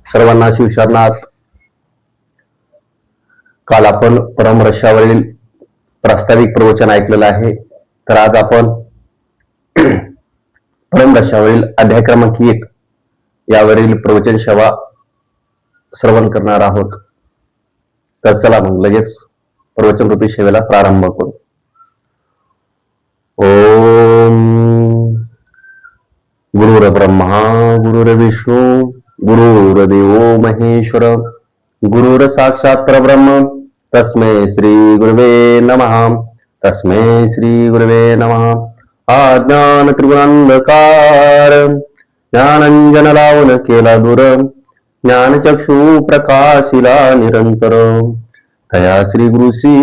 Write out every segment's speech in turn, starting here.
सर्वांना शिवशरणात. काल आपण परमरश्यावरील प्रास्ताविक प्रवचन ऐकलेलं आहे. तर आज आपण परमरश्यावरील अध्याय क्रमांक 1 यावरील प्रवचन सेवा श्रवण करणार आहोत. तर चला मग लगेच प्रवचन रूपी सेवेला प्रारंभ करू. ओम गुरुर ब्रह्मा गुरुर्विष्णू गुरुर्देवो महेश्वर गुरुर साक्षात परब्रह्म तस्मै श्री गुरुवे नमः. तस्मै श्री गुरुवे नमः. अज्ञान त्रिगुणांधकार ज्ञानंजन लावून केला दूर ज्ञानचक्षु प्रकाशिला निरंतर तया श्री गुरुसी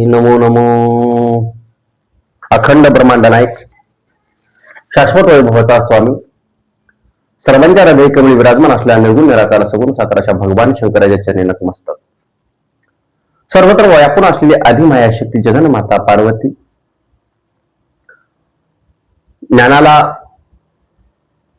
नमो नमो. अखंड ब्रह्मांड नायक शाश्वत वैभवता स्वामी सर्वांच्या हृदय कमळी विराजमान असल्या निर्गुण निराकार सगुण साकाराच्या भगवान शंकराच्या चरणी नतमस्तक. सर्वत्र व्यापून असलेली आदिमाया शक्ती जगन्माता पार्वती ज्ञानाला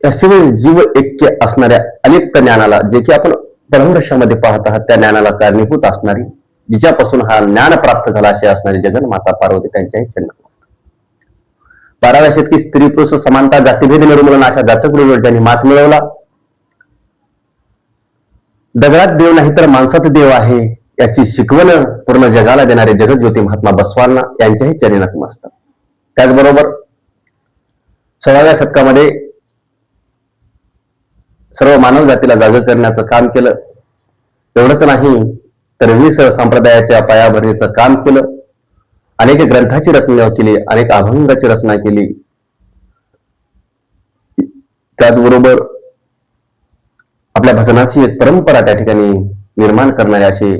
असे जीव ऐक्य असणाऱ्या अलिप्त ज्ञानाला जे की आपण परमरश्यामध्ये पाहत आहात त्या ज्ञानाला कारणीभूत असणारी जिच्यापासून हा ज्ञान प्राप्त झाला असे असणारी जगन्माता पार्वती त्यांच्याही चरण. 12व्या शतकी स्त्री पुरुष समानता जातीभेद निर्मूलन अशा जाचक रूढीवर ज्यांनी मात मिळवला. दगडात देव नाही तर माणसात देव आहे याची शिकवण पूर्ण जगाला देणारे जगज्योती महात्मा बसवांना यांच्याही चरणी नतमस्तक. त्याचबरोबर 16व्या शतकामध्ये सर्व मानव जातीला जाग करण्याचं काम केलं. एवढंच नाही तर 20 संप्रदायाच्या पायाभरणीचं काम केलं. अनेक ग्रंथाची रचना केली, अनेक अभंगाची रचना केली. त्याचबरोबर आपल्या भजनाची एक परंपरा त्या ठिकाणी निर्माण करणारे असे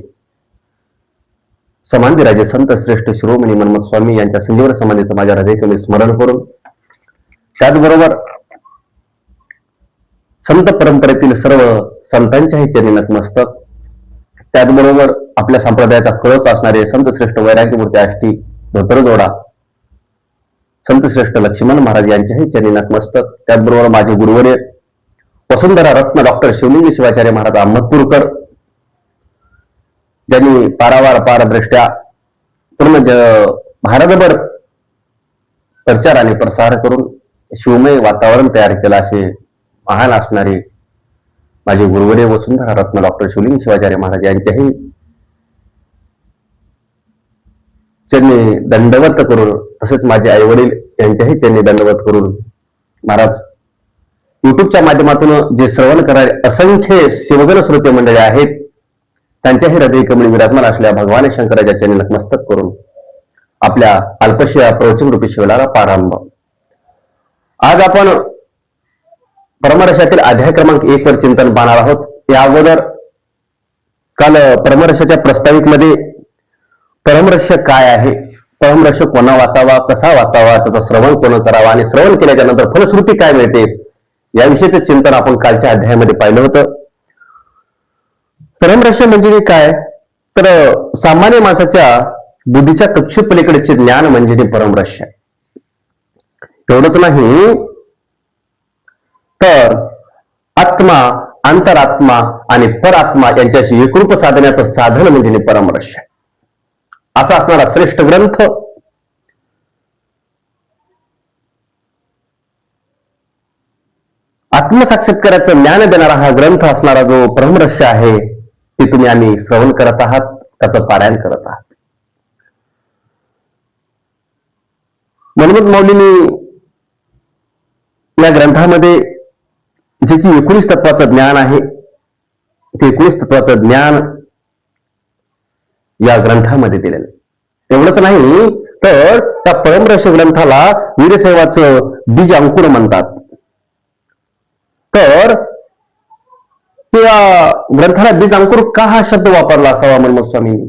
समाधिराजे संत श्रेष्ठ शिरोमणी मनमथ स्वामी यांच्या संजीवन समाधीचं माझ्या हृदयकमी स्मरण करून त्याचबरोबर संत परंपरेतील सर्व संतांच्याही चरणी नतमस्तक. त्याचबरोबर आपल्या संप्रदायाचा कळस असणारे संत श्रेष्ठ वैराग्यमूर्ती आष्टी धोतरजोडा संत श्रेष्ठ लक्ष्मण महाराज यांच्याही चरणी नतमस्तक. त्याचबरोबर माझे गुरुवर्य वसुंधरा रत्न डॉक्टर शिवलिंगी शिवाचार्य महाराज अहमदपूरकर ज्यांनी पारावार पारदृष्ट्या पूर्ण भारतभर प्रचार आणि प्रसार करून शिवमय वातावरण तयार केलं असे महान असणारे माझे गुरुवर्य वसुंधरा रत्न डॉक्टर शिवलिंगी शिवाचार्य महाराज यांच्याही चरणी दंडवत करून तसेच माझे आई वडील यांच्याही चरणी दंडवत करून महाराज युट्यूबच्या माध्यमातून जे श्रवण करणारे असंख्य शिवगण श्रोते मंडळी आहेत त्यांच्याही हृदय कमळी विराजमान असलेल्या भगवान शंकराच्या चरणी नतमस्तक करून आपल्या अल्पशा प्रवचन रूपी सेवेला प्रारंभ. आज आपण परमरश्यातील अध्याय क्रमांक 1 वर चिंतन पाहणार आहोत. या अगोदर काल परमरश्याच्या प्रस्ताविक मध्ये परमरश्य काय आहे, परमरश्य कोणा वाचावा, कसा वाचावा, त्याचं श्रवण कोण करावा आणि श्रवण केल्याच्या नंतर फलश्रुती काय मिळते याविषयीचं चिंतन आपण कालच्या अध्यायामध्ये पाहिलं होतं. परमरश्य म्हणजे काय तर सामान्य माणसाच्या बुद्धीच्या कक्षेपलीकडचे ज्ञान म्हणजे परमरश्य. एवढंच नाही तर आत्मा, अंतरात्मा आणि परात्मा यांच्याशी एकरूप साधण्याचं साधन म्हणजे परमरश्य. असा असणारा श्रेष्ठ ग्रंथ आत्मसाक्षात्काराचं ज्ञान देणारा हा ग्रंथ असणारा जो परमरश्य आहे ते तुम्ही आम्ही श्रवण करत आहात, त्याचं पारायण करत आहात. मनमथ माऊलींनी या ग्रंथामध्ये जे की 19 तत्वाचं ज्ञान आहे ते 19 तत्वाचं ज्ञान या ग्रंथामध्ये दिलेलं. एवढंच नाही तर त्या परमरश्य ग्रंथाला वीरशैवाचं बीज अंकुर म्हणतात. तर त्या ग्रंथाला बीज अंकुर का हा शब्द वापरला असावा मनमथ स्वामींनी?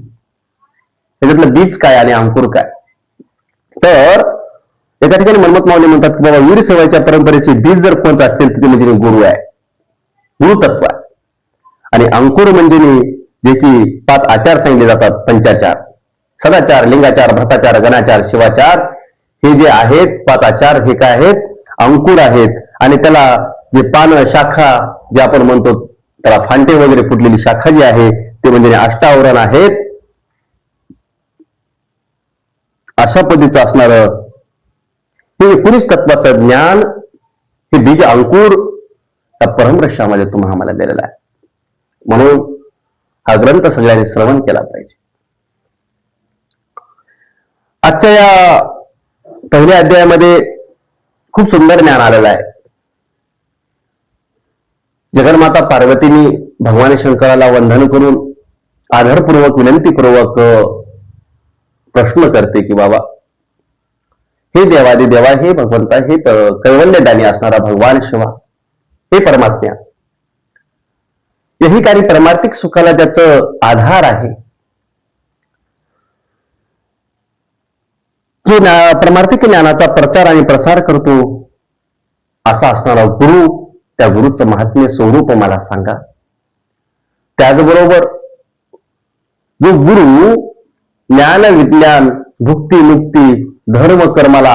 त्याच्यातलं बीज काय आणि अंकुर काय? तर एका ठिकाणी मनमथ माऊली म्हणतात की बाबा वीरशैवाच्या परंपरेचे बीज जर कोणतं असतील तर ते म्हणजे गुरु आहे, गुरुतत्व आहे. आणि अंकुर म्हणजे जे की 5 आचार सांगितले जातात, पंचाचार, सदाचार, लिंगाचार, भ्रष्टाचार, गणाचार, शिवाचार, हे जे आहेत 5 आचार हे काय आहेत? अंकुर आहेत. आणि त्याला जे पान शाखा जे आपण म्हणतो त्याला फांटे वगैरे फुटलेली शाखा जी आहे ते म्हणजे अष्टावरण आहेत. अशा पद्धतीचं असणार हे एकोणीस तत्वाचं ज्ञान, हे बीज अंकुर त्या परमरक्षामध्ये तुम्हाला आम्हाला दिलेला आहे. म्हणून हा ग्रंथ सगळ्यांनी श्रवण केला पाहिजे. आजच्या या पहिल्या अध्यायामध्ये खूप सुंदर ज्ञान आलेलं आहे. जगन्माता पार्वतीने भगवान शंकराला वंदन करून आदरपूर्वक विनंतीपूर्वक प्रश्न करते की बाबा, हे देवादी देवा, हे भगवंता, हे कैवल्यदानी असणारा भगवान शिवा, हे परमात्म्या, यही काही परमार्थिक सुखाला ज्याचं आधार आहे, जो परमार्थिक ज्ञानाचा प्रचार आणि प्रसार करतो असा असणारा गुरु, त्या गुरुचं महात्म्य स्वरूप मला सांगा. त्याचबरोबर जो गुरु ज्ञान विज्ञान भुक्ती मुक्ती धर्म कर्माला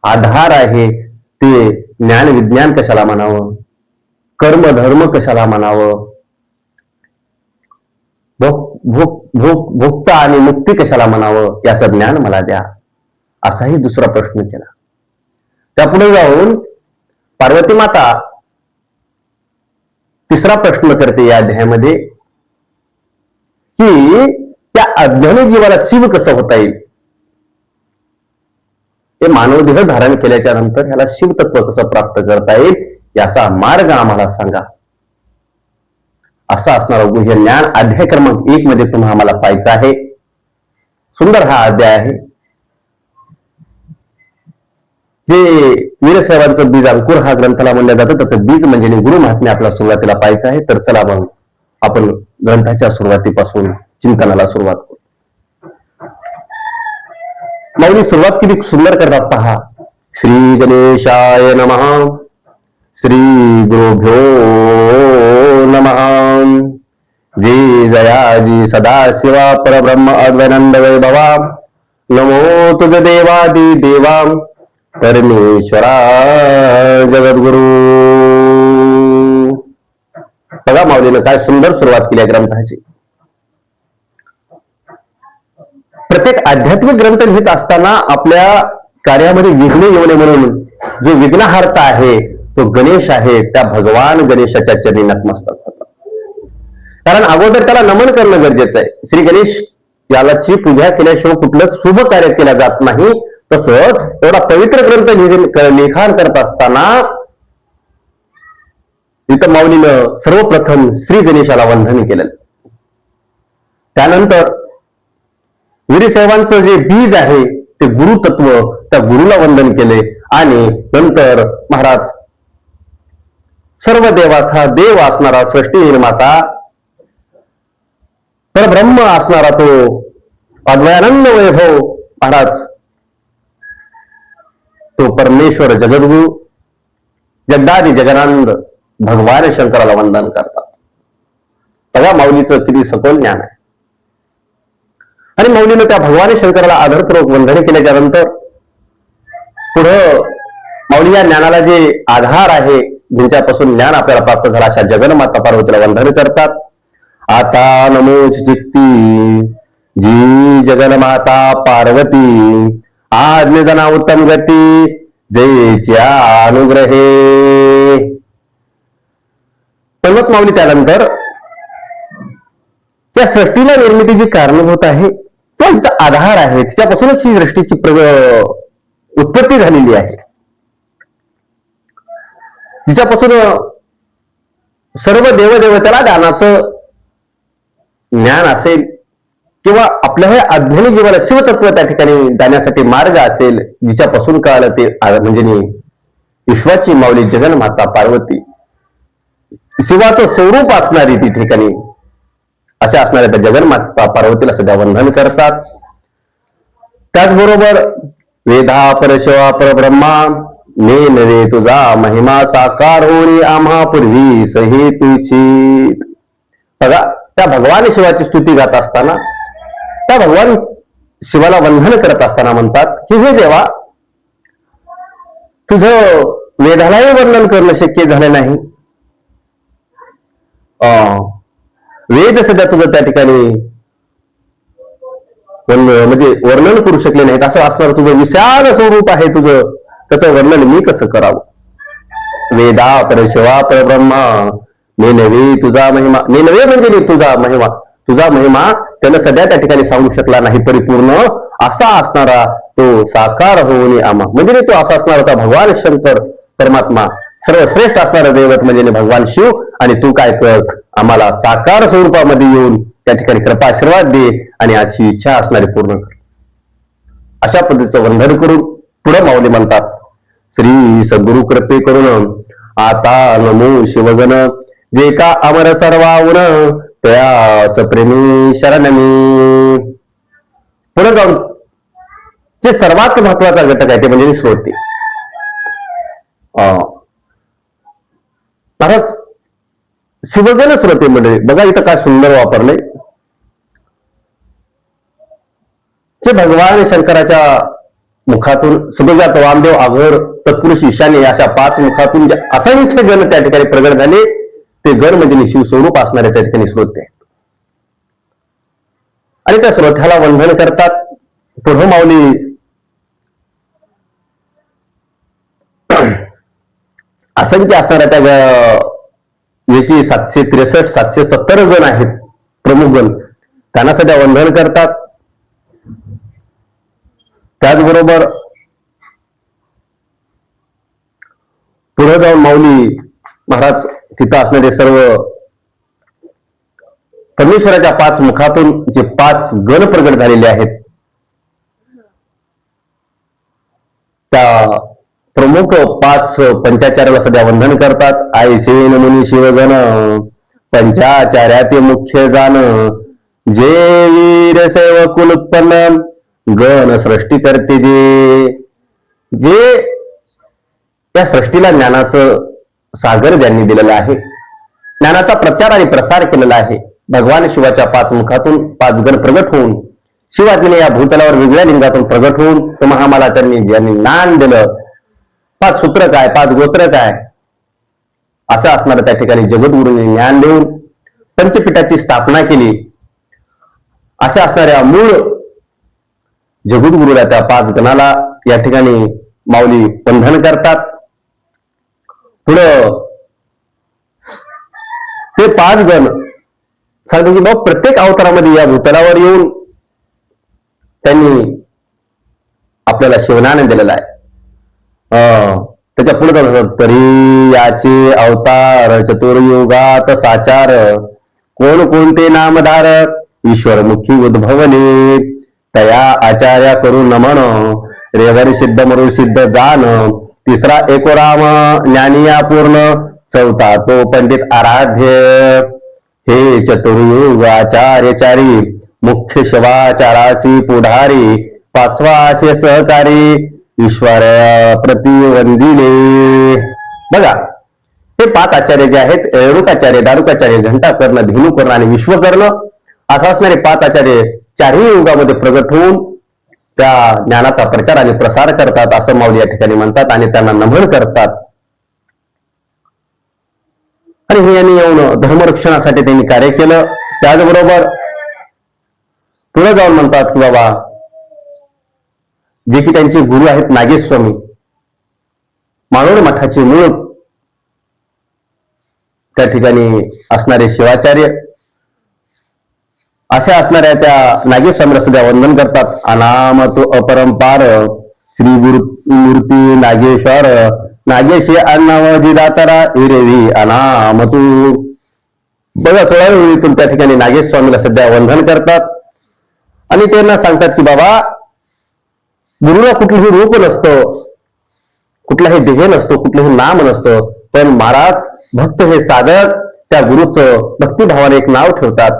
आधार आहे, ते ज्ञान विज्ञान कशाला म्हणावं, कर्म धर्म कशाला म्हणावं, भोक्ता आणि मुक्ती कशाला म्हणावं, याचं ज्ञान मला द्या, असाही दुसरा प्रश्न केला. त्यापुढे जाऊन पार्वती माता तिसरा प्रश्न करते या अध्यायामध्ये की त्या अज्ञानी जीवाला शिव कसं होता येईल. हे मानवदेह धारण केल्याच्या नंतर ह्याला शिवतत्व कसं प्राप्त करता येईल, याचा मार्ग आम्हाला सांगा. असा असणारा गुह्य ज्ञान अध्याय क्रमांक 1 मध्ये तुम्हाला आम्हाला पाहायचं आहे. सुंदर हा अध्याय आहे. जे वीरसाहेबांचं बीज अंकुर हा ग्रंथाला म्हणलं जातं, त्याचं बीज म्हणजे गुरु महात्म्य आपल्याला सुरुवातीला पाहायचं आहे. तर चला मग आपण ग्रंथाच्या सुरुवातीपासून चिंतनाला सुरुवात करू. माऊली सुरुवात किती सुंदर करतात पहा. श्री गणेशाय नमः, श्री गुरुभ्यो नमः, जी जयाजी सदाशिवा परब्रह्म अद्वैनंद वैभवा, नमो तुझ देवादी देवा परमेश्वरा जगद्गुरु. बघा माऊलीनं काय सुंदर सुरुवात केली आहे ग्रंथाची. प्रत्येक आध्यात्मिक ग्रंथ लिहित असताना आपल्या कार्यामध्ये विघ्न येऊ नये म्हणून जो विघ्नहार्ता आहे तो गणेश आहे, त्या भगवान गणेशाच्या चरणी नतमस्तक होतात. कारण अगोदर त्याला नमन करणं गरजेचं आहे. श्री गणेश यालाची पूजा केल्याशिवाय कुठलंच शुभ कार्य केलं जात नाही. तसंच एवढा पवित्र ग्रंथ लिखाण करत असताना इथं माऊलीनं सर्वप्रथम श्री गणेशाला वंदन केलं. त्यानंतर वीरसाहेबांचं जे बीज आहे ते गुरु तत्व, त्या गुरुला वंदन केले. आणि नंतर महाराज सर्व देवाचा देव असणारा सृष्टी निर्माता परब्रह्म असणारा तो अद्वयानंद वैभव महाराज, तो परमेश्वर जगद्गुरु जगदादि जगनानंद भगवान शंकराला वंदन करतात. बघा माऊलीचं किती सखोल ज्ञान आहे. आणि माऊलीनं त्या भगवान शंकराला आदरपूर्वक वंदन केल्याच्या नंतर पुढं माऊली या ज्ञानाला जे आधार आहे, ज्यांच्यापासून ज्ञान आपल्याला प्राप्त झाला, अशा जगन्माता पार्वतीला वंदन करतात. आता नमोच चित्ती जी जगन्माता पार्वती, आज्ञ जना उत्तम गती जयच्या अनुग्रहे. पर्वत माऊली त्यानंतर त्या सृष्टीला निर्मितीची कारणीभूत आहे, किंवा तिचा आधार आहे, तिच्यापासूनच ही सृष्टीची उत्पत्ती झालेली आहे. तिच्यापासून सर्व देवदेवतेला ज्ञानाचं ज्ञान असेल, किंवा आपल्या हे अज्ञानी जीवाला शिवतत्व त्या ठिकाणी जाण्यासाठी मार्ग असेल, जिच्यापासून कळालं ते म्हणजे विश्वाची माऊली जगन्माता पार्वती, शिवाचं स्वरूप असणारी ती ठिकाणी अशा असणाऱ्या त्या जगन्माता पार्वतीला सध्या वंदन करतात. त्याचबरोबर वेदा परशिवा परब्रह्मा ने नवे तुझा महिमा साकार होणी आम्हा पूर्वी सही तुझी. बघा त्या भगवान शिवाची स्तुती गात असताना, त्या भगवान शिवाला वंदन करत असताना म्हणतात की हे देवा, तुझं वेदालाही वर्णन करणं शक्य झालं नाही, वेद सध्या तुझं त्या ठिकाणी म्हणजे वर्णन करू शकले नाहीत. असं असणार तुझं विशाल स्वरूप आहे तुझं, त्याचं वर्णन मी कसं करावं. वेदा परशिवा परब्रह्मा मी नव्हे तुझा महिमा, मी नव्हे म्हणजे तुझा महिमा, तुझा महिमा त्यानं सध्या त्या ठिकाणी सांगू शकला नाही परिपूर्ण असा असणारा तो साकार होऊन आम्हा म्हणजे तो असा असणार होता भगवान शंकर परमात्मा, सर्वश्रेष्ठ असणारा दैवत म्हणजे भगवान शिव. आणि तू काय कर, आम्हाला साकार स्वरूपामध्ये येऊन त्या ठिकाणी कृपाशीर्वाद दे आणि अशी इच्छा असणारी पूर्ण कर. अशा पद्धतीचं वंदन करून पुढे माऊली म्हणतात, श्री सद्गुरु कृपे करून आता नमो शिवगण, जे का अमर सर्वाऊन त्या सप्रेमी शरण मी. पुढे जाऊन जे सर्वात महत्वाचा घटक आहे ते म्हणजे श्रोते. महाराज शिवगण श्रोते म्हणजे बघा इथं काय सुंदर वापरले. जे भगवान शंकराच्या मुखातून सुभजात वामदेव आघर तत्पुरुष ईशान्य अशा 5 मुखातून जे असंख्य गण त्या ठिकाणी प्रगट झाले ते गण म्हणजे शिवस्वरूप असणारे त्या ठिकाणी श्रोते आहेत. आणि त्या श्रोत्याला वंदन करतात. पुढे माऊली असंख्य असणाऱ्या त्या जे की 763 770 गण आहेत प्रमुख गण, त्यांना सध्या वंदन करतात. त्याचबरोबर पुढे जाऊन माऊली महाराज तिथं असणारे सर्व परमेश्वराच्या 5 मुखातून जे 5 गण प्रगट झालेले आहेत त्या प्रमुख 5 पंचाचार्याला सध्या वंदन करतात. आयसे मुनी शिवगण पंचाचार्याते मुख्य जाण, जे वीर सेवकुल उत्पन्न गण सृष्टी करते जे त्या सृष्टीला ज्ञानाचं सागर ज्यांनी दिलेलं आहे, ज्ञानाचा प्रचार आणि प्रसार केलेला आहे. भगवान शिवाच्या 5 मुखातून 5 गण प्रगट होऊन शिवाजीने या भूतलावर वेगळ्या लिंगातून प्रगट होऊन महामाला त्यांनी ज्यांनी ज्ञान दिलं. 5 सूत्र काय, 5 गोत्र काय असं असणारं त्या ठिकाणी जगद्गुरूंनी ज्ञान देऊन पंचपीठाची स्थापना केली. अशा असणाऱ्या मूळ जगद्गुरूला त्या 5 गणाला या ठिकाणी माऊली वंदन करतात. पुढं ते 5 गण सांगतो की बाबा प्रत्येक अवतारामध्ये या भूतलावर येऊन त्यांनी आपल्याला शिवज्ञान दिलेलं आहे. त्याच्या पुढे जाऊन तरी याचे अवतार चतुर्युगात साचार, कोण कोणते नामधार ईश्वर मुखी उद्भवले, तया आचार्या करू नमन, रेवरी सिद्ध मरुळ सिद्ध जान, तिसरा एकोराम ज्ञानिया पूर्ण, चौथा तो पंडित आराध्य, हे चतुर्युग आचार्यचारी मुख्य शिवाचारासी पुढारी, 5वा असे सहकारी ईश्वर प्रतिवंदिले. बघा हे 5 आचार्य जे आहेत, रेणुकाचार्य, दारुकाचार्य, घंटाकर्ण, धेनुकर्ण आणि विश्वकर्ण असं असणारे 5 आचार्य 4ही युगामध्ये प्रगट होऊन त्या ज्ञानाचा प्रचार आणि प्रसार करतात असं माऊली या ठिकाणी म्हणतात आणि त्यांना नमन करतात. आणि हे यांनी येऊन धर्मरक्षणासाठी त्यांनी कार्य केलं. त्याचबरोबर पुढे जाऊन म्हणतात की बाबा जे की त्यांचे गुरु आहेत नागेश स्वामी, मानोर मठाचे मूळ त्या ठिकाणी असणारे शिवाचार्य, अशा असणाऱ्या त्या नागेश स्वामीला सुद्धा वंदन करतात. अनाम तो अपरंपार श्री गुरुमूर्ती नागेश्वर, नागेशे अण्णावजी दातारा इरेवी अनाम तू. बघा 16व्या वेळीतून त्या ठिकाणी नागेश स्वामीला सध्या वंदन करतात आणि त्यांना सांगतात की बाबा गुरुला कुठलंही रूप नसतं, कुठलाही देह नसतो, कुठलंही नाम नसतं, पण महाराज भक्त हे साधक त्या गुरुचं भक्तिभावाने एक नाव ठेवतात,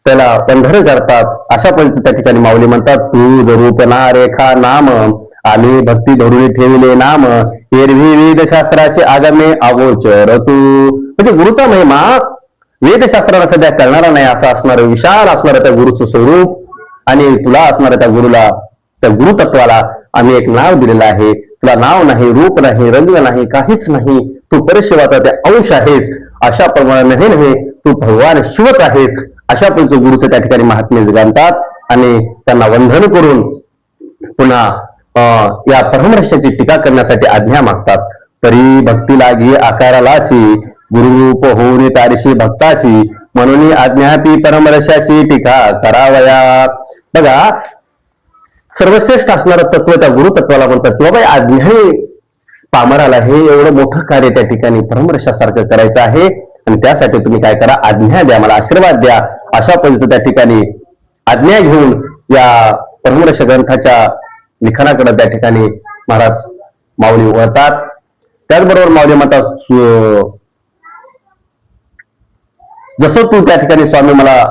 त्याला वंदन करतात. अशा पद्धतीने त्या ठिकाणी माऊली म्हणतात, तू रूप ना रेखा नाम, आम्ही भक्ती धरून ठेविले नाम, एरवी वेदशास्त्राचे आगमे अगोचर तू. म्हणजे गुरुचा महिमा वेदशास्त्राला सध्या करणारा नाही असं असणारं विशाल असणारं त्या गुरुचं स्वरूप आणि तुला असणाऱ्या त्या गुरुला, त्या गुरुतत्वाला आम्ही एक नाव दिलेलं आहे. तुला नाव नाही, रूप नाही, रंग नाही, काहीच नाही. तू परशिवाचा ते अंश आहेस, अशा प्रमाणे नव्हे तू भगवान शिवच आहेस, अशा पद्धतीचं गुरुचं त्या ठिकाणी महात्म्य जाणतात आणि त्यांना वंदन करून पुन्हा या परमरहस्याची टीका करण्यासाठी आज्ञा मागतात. तरी भक्ती लागी आकारालासी गुरुरूप होऊन तारीशी भक्ताशी म्हणून आज्ञा ती परमरहस्याशी टीका करावया. बघा, सर्वश्रेष्ठ असणारं तत्व त्या गुरुतत्वाला म्हणतात की बाबा आज्ञा पामराला हे एवढं मोठं कार्य त्या ठिकाणी परमरहस्यासारखं करायचं आहे आणि त्यासाठी तुम्ही काय करा, आज्ञा द्या, मला आशीर्वाद द्या. अशा पद्धतीचं त्या ठिकाणी आज्ञा घेऊन या परमरहस्य ग्रंथाच्या लिखाणाकडे त्या ठिकाणी महाराज माऊली वळतात. त्याचबरोबर माऊली म्हणतात, जसं तू त्या ठिकाणी स्वामी मला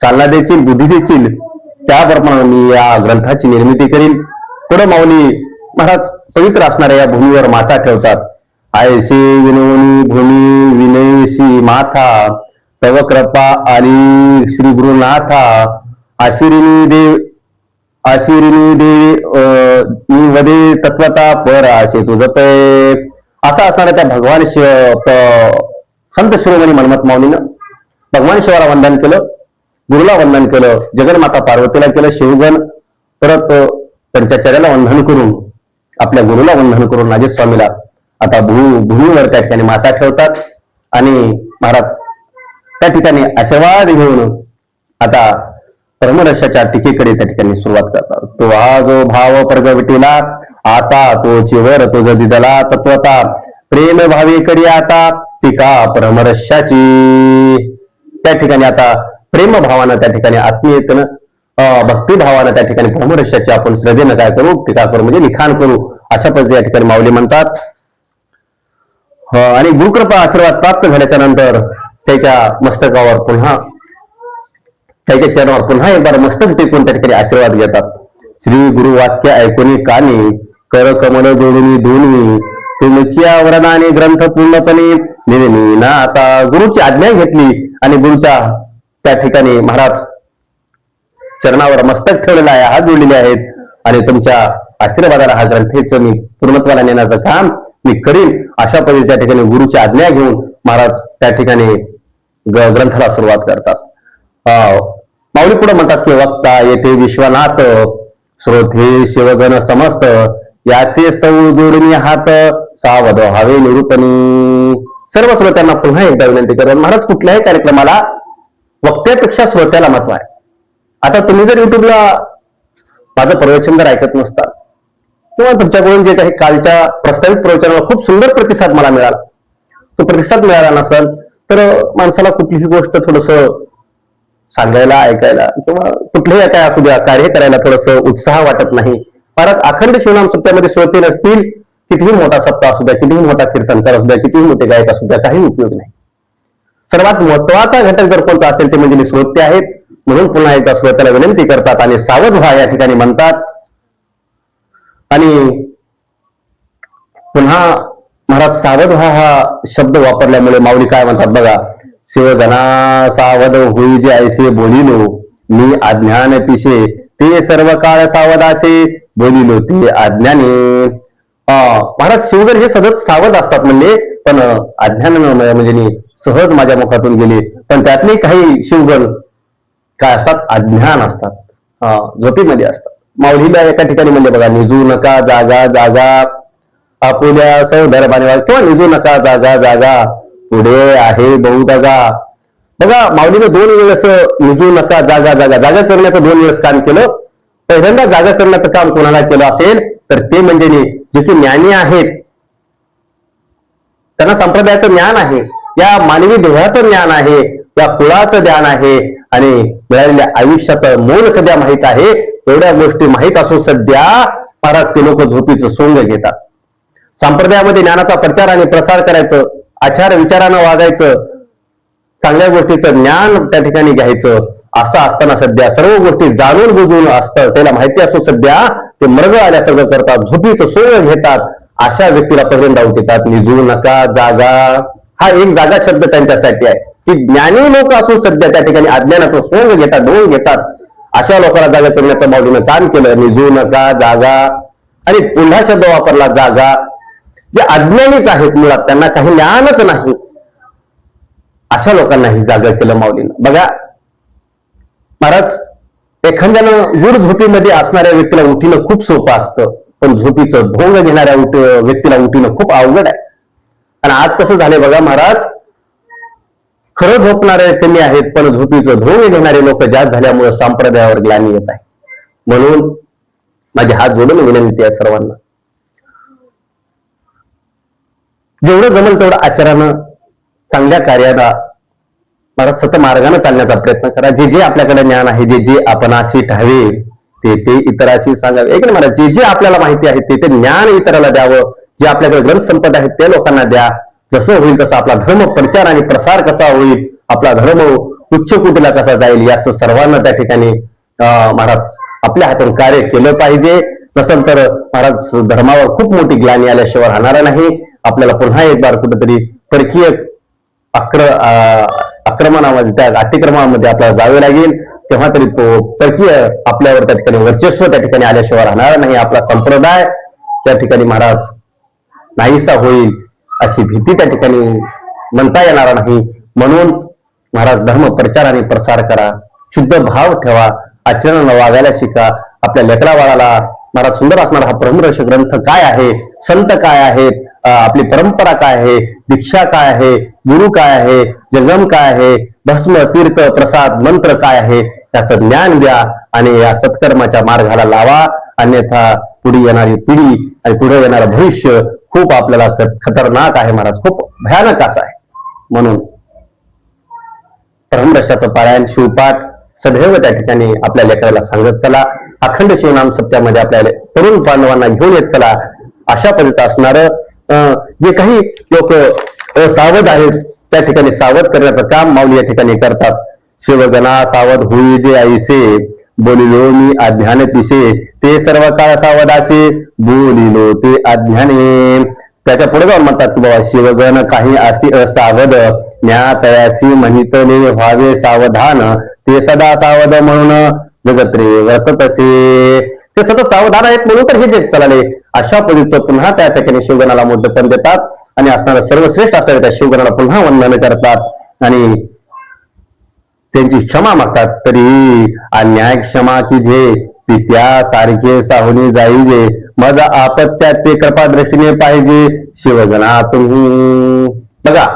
चालना देशील, बुद्धी देशील, त्याप्रमाणे मी या ग्रंथाची निर्मिती करीन. पुढे माऊली महाराज पवित्र असणाऱ्या या भूमीवर माथा ठेवतात. आयसे विनोनी भूमी विनयसी माथा, तव कृपा आली श्री गुरुनाथा, आशिरिनी देव वदे तत्वता पर आशे तुझ पे. असा असणाऱ्या त्या भगवान संत शिरोमणी मनमत माऊलीनं भगवान शिवाला वंदन केलं, गुरुला वंदन केलं, जगन्माता पार्वतीला केलं शिवगण, परत त्यांच्या चर्याला वंदन करून आपल्या गुरुला वंदन करून नाजे स्वामीला आता भूमीवर त्या ठिकाणी माता ठेवतात आणि महाराज त्या ठिकाणी आशीर्वाद घेऊन आता परमरहस्याच्या टीकेकडे त्या ठिकाणी सुरुवात करतात. तो हा जो भाव प्रगवटीला आता तो चिवर तो दिदला तत्वता, प्रेम भावे करी आता टीका परमरहस्याची. त्या ठिकाणी आता प्रेम भावानं त्या ठिकाणी आत्मीयतेनं भक्तिभावानं त्या ठिकाणी परमरहस्याची आपण श्रद्धेनं काय करू, टीका करू, म्हणजे लिखाण करू, अशा पद्धती या ठिकाणी माऊली म्हणतात. आणि गुरुकृपा आशीर्वाद प्राप्त झाल्याच्या नंतर त्याच्या मस्तकावर पुन्हा त्याच्या चरणावर पुन्हा एक बार मस्तक टेकून त्या ठिकाणी आशीर्वाद घेतात. श्री गुरु वाक्य ऐकून कानी कर कमल जोडून दोन्ही, तुमच्या वरदाने ग्रंथ पूर्णपणे निर्मी ना. आता गुरुची आज्ञा घेतली आणि गुरुच्या त्या ठिकाणी महाराज चरणावर मस्तक ठेवलेलं आहे, हात जोडलेले आहेत आणि तुमच्या आशीर्वादाला हा ग्रंथेचं मी पूर्णत्वाला नेण्याचं काम मी करीन. अशा पद्धतीने त्या ठिकाणी गुरुची आज्ञा घेऊन महाराज त्या ठिकाणी ग्रंथाला सुरुवात करतात. माऊली पुढे म्हणतात की वक्ता येथे विश्वनाथ, श्रोते शिवगण समस्त, याते स्तव जोडणी हात सावध व्हावे निरूपणी. सर्व श्रोत्यांना पुन्हा एकदा विनंती करतात, महाराज कुठल्याही कार्यक्रमाला वक्त्यापेक्षा श्रोत्याला महत्व आहे. आता तुम्ही जर युट्यूबला माझं प्रवचन जर ऐकत नसता किंवा तुमच्याकडून जे काही कालच्या प्रस्तावित प्रवचनाला खूप सुंदर प्रतिसाद मला मिळाला, तो प्रतिसाद मिळाला नसेल तर माणसाला कुठलीही गोष्ट थोडस सांगायला, ऐकायला किंवा कुठल्याही काय असू द्या कार्य करायला थोडस उत्साह वाटत नाही. महाराज अखंड शिवनाम सप्त्यामध्ये श्रोते नसतील, कितीही मोठा सप्ताह असू द्या, कितीही मोठा कीर्तनकार असू द्या, कितीही मोठे गायक असू द्या, काही उपयोग नाही. सर्वात महत्वाचा घटक जर कोणता असेल ते म्हणजे श्रोते आहेत. म्हणून पुन्हा एकदा श्रोत्याला विनंती करतात आणि सावध व्हा या ठिकाणी म्हणतात. आणि पुन्हा महाराज सावध व्हा हा शब्द वापरल्यामुळे माऊली काय म्हणतात बघा, शिवगणा सावध होई जे ऐसे बोलिलो, मी अज्ञान पिशे ते सर्व काळ सावधासे बोलिलो ते अज्ञाने. महाराज शिवगण हे सतत सावध असतात म्हणजे, पण अज्ञानानं म्हणजे सहज माझ्या मुखातून गेले. पण त्यातले काही शिवगण काय असतात, अज्ञान असतात, झोपीमध्ये असतात. माऊलीला एका ठिकाणी म्हणजे बघा, निजू नका जागा जागा आपुल्या सौदर बांधवा, किंवा निजू नका जागा जागा पुढे आहे बहुदगा. बघा माऊलीनं 2 वेळेस निजू नका जागा जागा जागा करण्याचं 2 वेळेस काम केलं. पहिल्यांदा जागा करण्याचं काम कोणाला केलं असेल तर ते म्हणजे जे की ज्ञानी आहेत, त्यांना संप्रदायाचं ज्ञान आहे, या मानवी देहाचं ज्ञान आहे, या कुळाचं ज्ञान आहे आणि मिळालेल्या आयुष्याचं मोल सध्या माहित आहे. एवढ्या गोष्टी माहीत असून सध्या महाराज ते लोक झोपीचं सोंग घेतात. संप्रदायामध्ये ज्ञानाचा प्रचार आणि प्रसार करायचं, आचार विचारानं वागायचं, चांगल्या गोष्टीचं ज्ञान त्या ठिकाणी घ्यायचं, असं असताना सध्या सर्व गोष्टी जाणून बुजून असतं, त्याला माहिती असून सध्या ते मृग आल्यासारखं करतात, झोपीचं सोंग घेतात. अशा व्यक्तीला पहिल्यांदा उठतात. निजू नका जागा हा एक जागा शब्द त्यांच्यासाठी आहे की ज्ञानी लोक असून सध्या त्या ठिकाणी अज्ञानाचं सोंग घेतात, ढोंग घेतात. अशा लोकांना जागा करण्याचं माऊलीनं काम केलं. निजू नका जागा आणि पुन्हा शब्द वापरला जागा. जे अज्ञानीच आहेत, मुळात त्यांना काही ज्ञानच नाही, अशा लोकांनाही जागा केलं माऊलीनं. बघा महाराज, एखाद्यानं गुड झोपीमध्ये असणाऱ्या व्यक्तीला उठणं खूप सोपं असतं, पण झोपीचं ढोंग घेणाऱ्या व्यक्तीला उठणं खूप अवघड आहे. आणि आज कसं झालंय बघा महाराज, खरं झोपणारे कमी आहेत, पण झोपीचं ढोंग घेणारे लोक जास्त झाल्यामुळे संप्रदायावर ग्लानी येत आहे. म्हणून माझे हात जोडून विनंती आहे सर्वांना, जेवढं जमल तेवढं आचरणानं, चांगल्या कार्याला महाराज सतमार्गाने चालण्याचा प्रयत्न करा. जे जे आपल्याकडे ज्ञान आहे, जे जे आपणाशी ठावे ते ते इतराशी सांगावे. एक ना महाराज, जे जे आपल्याला माहिती आहे ते ते ज्ञान इतराला द्यावं. जे आपल्याकडे ग्रंथ संपदा आहेत ते लोकांना द्या. जसं होईल तसं आपला धर्म प्रचार आणि प्रसार कसा होईल, आपला धर्म उच्च कुटीला कसा जाईल, याचं सर्वांना त्या ठिकाणी महाराज आपल्या हातून कार्य केलं पाहिजे. नसेल तर महाराज धर्मावर खूप मोठी ग्लानी आल्याशिवाय राहणार नाही. आपल्याला पुन्हा एक बार कुठेतरी परकीय आक्रमणामध्ये, त्या अतिक्रमणामध्ये आपल्याला जावे लागेल. तेव्हा तरी तो परकीय आपल्यावर त्या ठिकाणी वर्चस्व त्या ठिकाणी आल्याशिवाय राहणार नाही. आपला संप्रदाय त्या ठिकाणी महाराज नाहीसा होईल अशी भीती त्या ठिकाणी म्हणता येणार नाही. म्हणून महाराज धर्म प्रचार आणि प्रसार करा, शुद्ध भाव ठेवा, आचरणानं वागायला शिका. आपल्या लेकरा बाळाला महाराज सुंदर असणारा हा ब्रह्मरहस ग्रंथ काय आहे, संत काय आहेत, आपली परंपरा काय आहे, दीक्षा काय आहे, गुरु काय आहे, जंगम काय आहे, भस्म तीर्थ प्रसाद मंत्र काय आहे, त्याचं ज्ञान द्या आणि या सत्कर्माच्या मार्गाला लावा. अन्यथा पुढे येणारी पिढी आणि पुढे येणारं भविष्य खूप आपल्याला खतरनाक आहे महाराज, खूप भयानक असं आहे. म्हणून ब्रह्मरहस्याचं पारायण, शिवपाठ सदैव त्या ठिकाणी आपल्या लेकराला सांगत चला. अखंड शिवनाम सत्यामध्ये आपल्या तरुण पांडवांना घेऊन येत चला. अशा पद्धतीचं असणारं जे काही लोक सावध आहेत त्या ठिकाणी सावध करण्याचं काम माऊली या ठिकाणी करतात. शिवगणा सावध होई जे ऐसे, बोलिलो मी अज्ञान पिसे, ते सर्व काळ सावधासे, बोलिलो ते अज्ञाने. त्याच्या पुढे जाऊन म्हणतात की बाबा शिवगण काही असती असावध, ज्ञातयासी महितले व्हावे सावधान, ते सदा सावध म्हणून जगत्रे वर्तत असे. ते सतत सावधान आहेत म्हणून तर हे जग चालले. अशा पद्धतीचं पुन्हा त्या ठिकाणी शिवगणाला मोठेपण देतात आणि असणारं सर्वश्रेष्ठ असणारे त्या शिवगणाला पुन्हा वंदन करतात आणि त्यांची क्षमा मागतात. तरी अन्याय क्षमा की जे, पित्या सारखे साहुनी जाईजे, माझा आपत्यात ते कृपा दृष्टीने पाहिजे, शिवगणा तुम्ही. बघा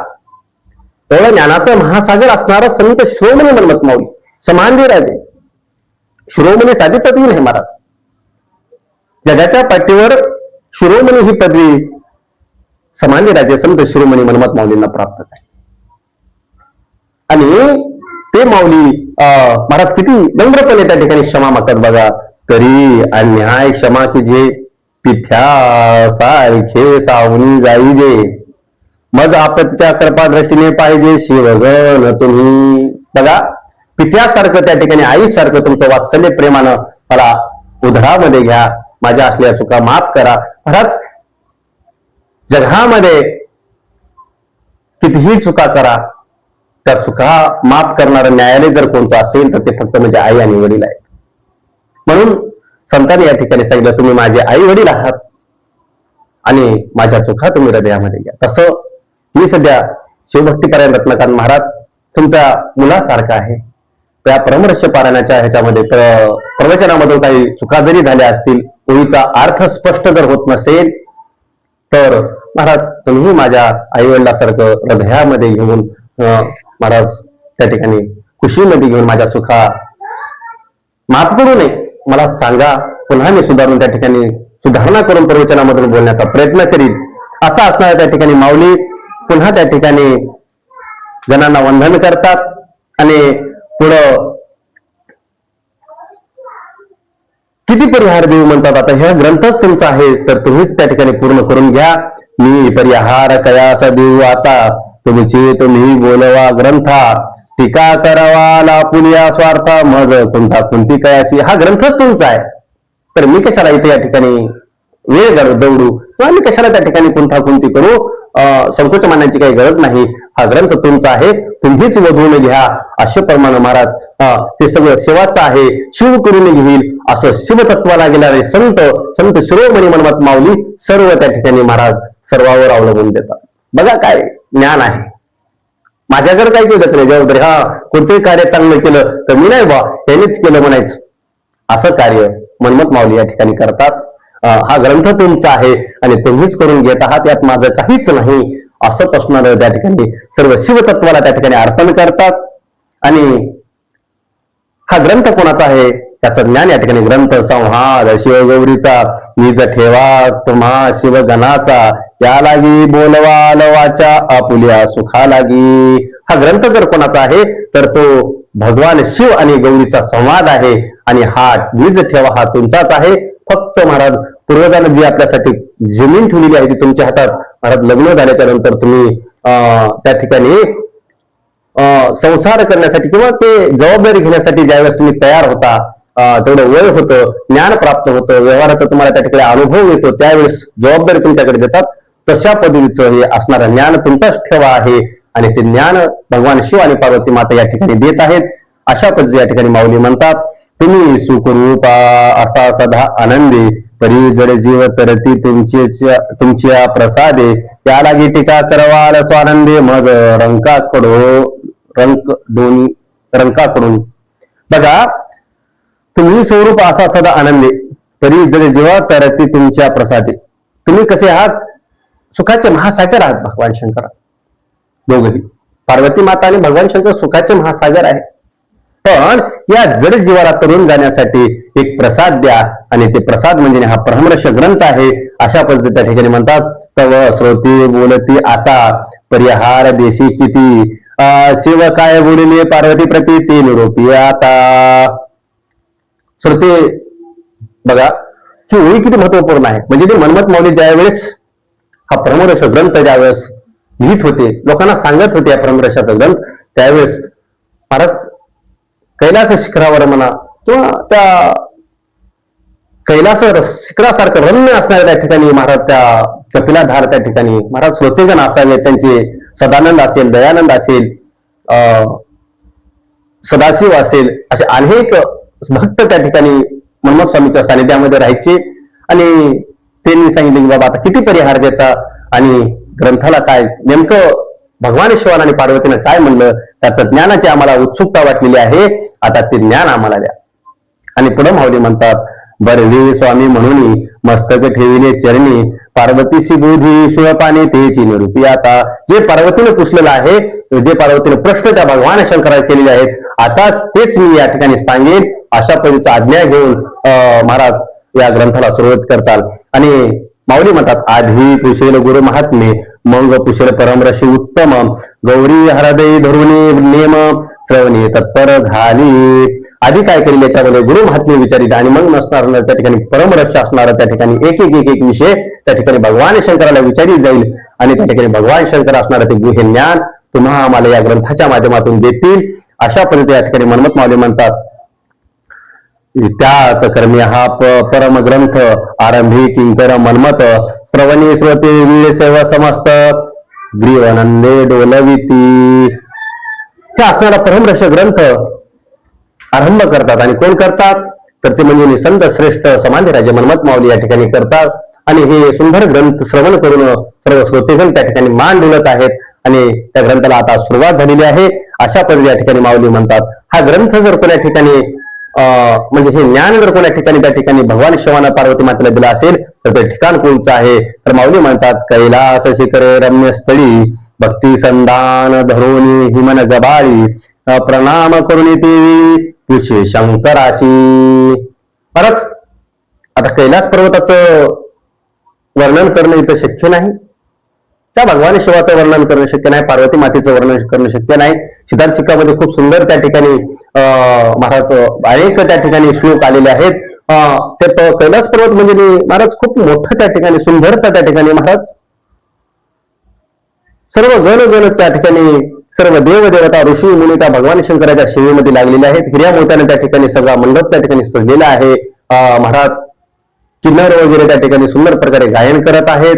एवढं ज्ञानाचं महासागर असणारा संत शिरोमणी मनमत माऊली समांधी राजे, शिरोमणी साधी पदवी नाही महाराज. जगाच्या पाठीवर शिरोमणी ही पदवी समांधी राजे संत शिरोमणी मनमत माऊलींना प्राप्त आहे. आणि ते माऊली महाराज किती नम्रपणे त्या ठिकाणी क्षमा मागतात. बघा तरी अन्याय क्षमा की जे, पिथ्या सारखे सावनी जाईजे, मज आपत्या कृपा दृष्टीने पाहिजे, शिवगण तुम्ही. बघा पित्यासारखं त्या ठिकाणी आईसारखं तुमचं वात्सल्य प्रेमानं मला उधरामध्ये घ्या, माझ्या असलेल्या चुका माफ करा. महाराज जगामध्ये कितीही चुका करा, त्या चुका माफ करणारं न्यायालय जर कोणतं असेल तर ते फक्त म्हणजे आई आणि वडील आहेत. म्हणून संतांनी या ठिकाणी सांगितलं तुम्ही माझे आई वडील आहात आणि माझ्या चुका तुम्ही हृदयामध्ये घ्या. तसं मी सध्या शिवभक्तीपरायण रत्नाकांत महाराज तुमच्या मुलासारखा आहे. त्या ब्रह्मरहस्य पारायणाच्या ह्याच्यामध्ये प्रवचनामधून काही चुका जरी झाल्या असतील, ओळीचा अर्थ स्पष्ट जर होत नसेल तर महाराज तुम्ही माझ्या आई वडिलासारखं हृदयामध्ये घेऊन महाराज त्या ठिकाणी खुशीमध्ये घेऊन माझ्या चुका माफ करू नये मला सांगा. पुन्हा मी सुधारून त्या ठिकाणी सुधारणा करून प्रवचनामधून बोलण्याचा प्रयत्न करीन. असं असणाऱ्या त्या ठिकाणी माऊली पुन्हा त्या ठिकाणी जणांना वंदन करतात आणि पुढं किती परिहार देऊ म्हणतात. आता ह्या ग्रंथच तुमचा आहे तर तुम्हीच त्या ठिकाणी पूर्ण करून घ्या. मी परिहार कयासा देऊ आता, तुमचे तुम्ही बोलवा ग्रंथा, टीका करावा पुण्या स्वार्था, मज कोणता कोणती कयासी. हा ग्रंथच तुमचा आहे तर मी कशाला इथे या ठिकाणी वेळ दौडू किंवा मी कशाला त्या ठिकाणी कोणता कोणती करू, संकोच मानण्याची काही गरज नाही. हा ग्रंथ तुमचा आहे, तुम्हीच वधून घ्या. अशा प्रमाणे महाराज ते सगळं सेवाचं आहे, शिव करून घेईल असं शिवतत्वाला गेणारे संत शिरोमणी मनमत माऊली सर्व त्या ठिकाणी महाराज सर्वावर अवलंबून देतात. बघा काय ज्ञान आहे. माझ्याकडे काही केलं नाही जबाबदारी, हा कोणतंही कार्य चांगलं केलं तर मी नाही बा यांनीच केलं म्हणायचं, असं कार्य मनमत माऊली या ठिकाणी करतात. हा ग्रंथ तुमचा आहे आणि तुम्हीच करून घेत आहात, यात माझं काहीच नाही असं असणारं त्या ठिकाणी सर्व शिवतत्वाला त्या ठिकाणी अर्पण करतात. आणि हा ग्रंथ कोणाचा आहे त्याचं ज्ञान या ठिकाणी ग्रंथ संहार शिवगौरीचा निज ठेवा तुम्हा शिवगणाचा, या लागी बोलवा लवाच्या आपुल्या सुखा लागी. हा ग्रंथ जर कोणाचा आहे तर तो भगवान शिव आणि गौरीचा संवाद आहे. आणि हा निज ठेवा हा तुमचाच आहे. फक्त महाराज पूर्वजांनी जी आपल्यासाठी जमीन ठेवलेली आहे ती तुमच्या हातात. महाराज लग्न झाल्याच्या नंतर तुम्ही त्या ठिकाणी संसार करण्यासाठी किंवा ते जबाबदारी घेण्यासाठी ज्यावेळेस तुम्ही तयार होता, तेवढं वय होतं, ज्ञान प्राप्त होतं, व्यवहाराचा तुम्हाला त्या ठिकाणी अनुभव येतो, त्यावेळेस जबाबदारी तुमच्याकडे देतात. तशा पद्धतीचं हे असणारं ज्ञान तुमचाच ठेवा आहे आणि ते ज्ञान भगवान शिव आणि पार्वती माता या ठिकाणी देत आहेत. अशा पद्धती या ठिकाणी माऊली म्हणतात, तुम्ही सुखरूपा असा सदा आनंदी, परी जड जीव तरती तुमच्या प्रसादे, त्या लागी टीका करवाल स्वानंदे मज रंकाकडून. बघा, तुम्ही स्वरूप असा सदा आनंदी, परी जड जीव तरती तुमच्या प्रसादे. तुम्ही कसे आहात? सुखाचे महासागर आहात भगवान शंकर. दोघही पार्वती माता आणि भगवान शंकर सुखाचे महासागर आहे. पण या जड जीवाला तरुण जाण्यासाठी एक प्रसाद द्या आणि ते प्रसाद म्हणजे हा परमरस ग्रंथ आहे. अशा पद्धती त्या ठिकाणी म्हणतात, तव श्रोती बोलती आता परिहार देशी किती, शिव काय बोलिले पार्वती प्रती ते निरोपी आता. श्रोते बघा ही ओळी किती महत्वपूर्ण आहे. म्हणजे ते मनमत माऊली ज्यावेळेस हा परमरस ग्रंथ ज्यावेळेस लिहित होते, लोकांना सांगत होते या परमरसाचा ग्रंथ, त्यावेळेस महाराज कैलास शिखरावर म्हणा किंवा त्या कैलास शिखरासारखं रम्य असणाऱ्या त्या ठिकाणी महाराज त्या कपिलाधार त्या ठिकाणी महाराज श्रोतेगण असावे, त्यांचे सदानंद असेल, दयानंद असेल, सदाशिव असेल, असे अनेक भक्त त्या ठिकाणी मनमत स्वामीच्या सानिध्यामध्ये राहायचे. आणि त्यांनी सांगितले की बाबा आता किती परिहार देता आणि ग्रंथाला काय नेमकं भगवान शिवान आणि पार्वतीनं काय म्हणलं, त्याचं ज्ञानाची आम्हाला उत्सुकता वाटलेली आहे, आता ते ज्ञान आम्हाला द्या. आणि पुढे माऊली म्हणतात, बरवी स्वामी म्हणून मस्तक ठेविले चरणी, पार्वतीशी बोधी शिवपाने तेची निरूपी आता. जे पार्वतीने पुसलेलं आहे, जे पार्वतीने प्रश्न त्या भगवान शंकराला केलेले आहेत, आता तेच मी या ठिकाणी सांगेन. अशा पद्धतीचा आज्ञा घेऊन महाराज या ग्रंथाला सुरुवात करतात. आणि माऊली म्हणतात, आधी पुशेल गुरु महात्मे मग पुशेल परमरशी उत्तम, गौरी हरदय धरुणी नेम श्रवणी तत्पर झाली. आधी काय करेल याच्यामध्ये गुरु महात्मे विचारित आणि मग नसणार त्या ठिकाणी परमरस असणार त्या ठिकाणी एक विषय त्या ठिकाणी भगवान शंकराला विचारित जाईल आणि त्या ठिकाणी भगवान शंकर असणार ते गुहे ज्ञान तुम्हा आम्हाला या ग्रंथाच्या माध्यमातून देतील. अशा पद्धतीने या ठिकाणी मनमत माऊली म्हणतात, त्याच कर्मी हा परम ग्रंथ आरंभी किंकर मनमत, श्रवणी श्रोते वीळ सेवा समस्त ग्रीवनंदे डोलविती. हे असणारा परमरस ग्रंथ आरंभ करतात. आणि कोण करतात तर ते म्हणजे संत श्रेष्ठ समाधिराजे मनमत माऊली या ठिकाणी करतात. आणि हे सुंदर ग्रंथ श्रवण करून सर्व श्रोतेगण त्या ठिकाणी मान डोलत आहेत आणि त्या ग्रंथाला आता सुरुवात झालेली आहे. अशा पद्धतीने या ठिकाणी माऊली म्हणतात, हा ग्रंथ जर कोणा ठिकाणी म्हणजे हे ज्ञान जर कोणा ठिकाणी त्या ठिकाणी भगवान शिवाना पार्वती मातेला दिला असेल तर ते ठिकाण कोणचं आहे तर माऊली म्हणतात, कैलास शिखरे रम्य स्थळी भक्ती संधान धरोनी हिमन गबाळी, प्रणाम करून ती पुषे शंकराशी. परत आता कैलास पर्वताचं वर्णन करणं इथं शक्य नाही, त्या भगवान शिवाचं वर्णन करणं शक्य नाही, पार्वती मातेचं वर्णन करणं शक्य नाही. सिद्धार्थिकामध्ये खूप सुंदर त्या ठिकाणी महाराज अनेक त्या ठिकाणी श्लोक आलेले आहेत. ते कैलास पर्वत म्हणजे महाराज खूप मोठं त्या ठिकाणी सुंदरता त्या ठिकाणी महाराज सर्व गण त्या ठिकाणी सर्व देवदेवता ऋषी मुनी त्या भगवान शंकराच्या सेवेमध्ये लागलेले आहेत. हिऱ्या मोत्याने त्या ठिकाणी सगळा मंडप त्या ठिकाणी सजलेला आहे. महाराज किन्नर वगैरे त्या ठिकाणी सुंदर प्रकारे गायन करत आहेत,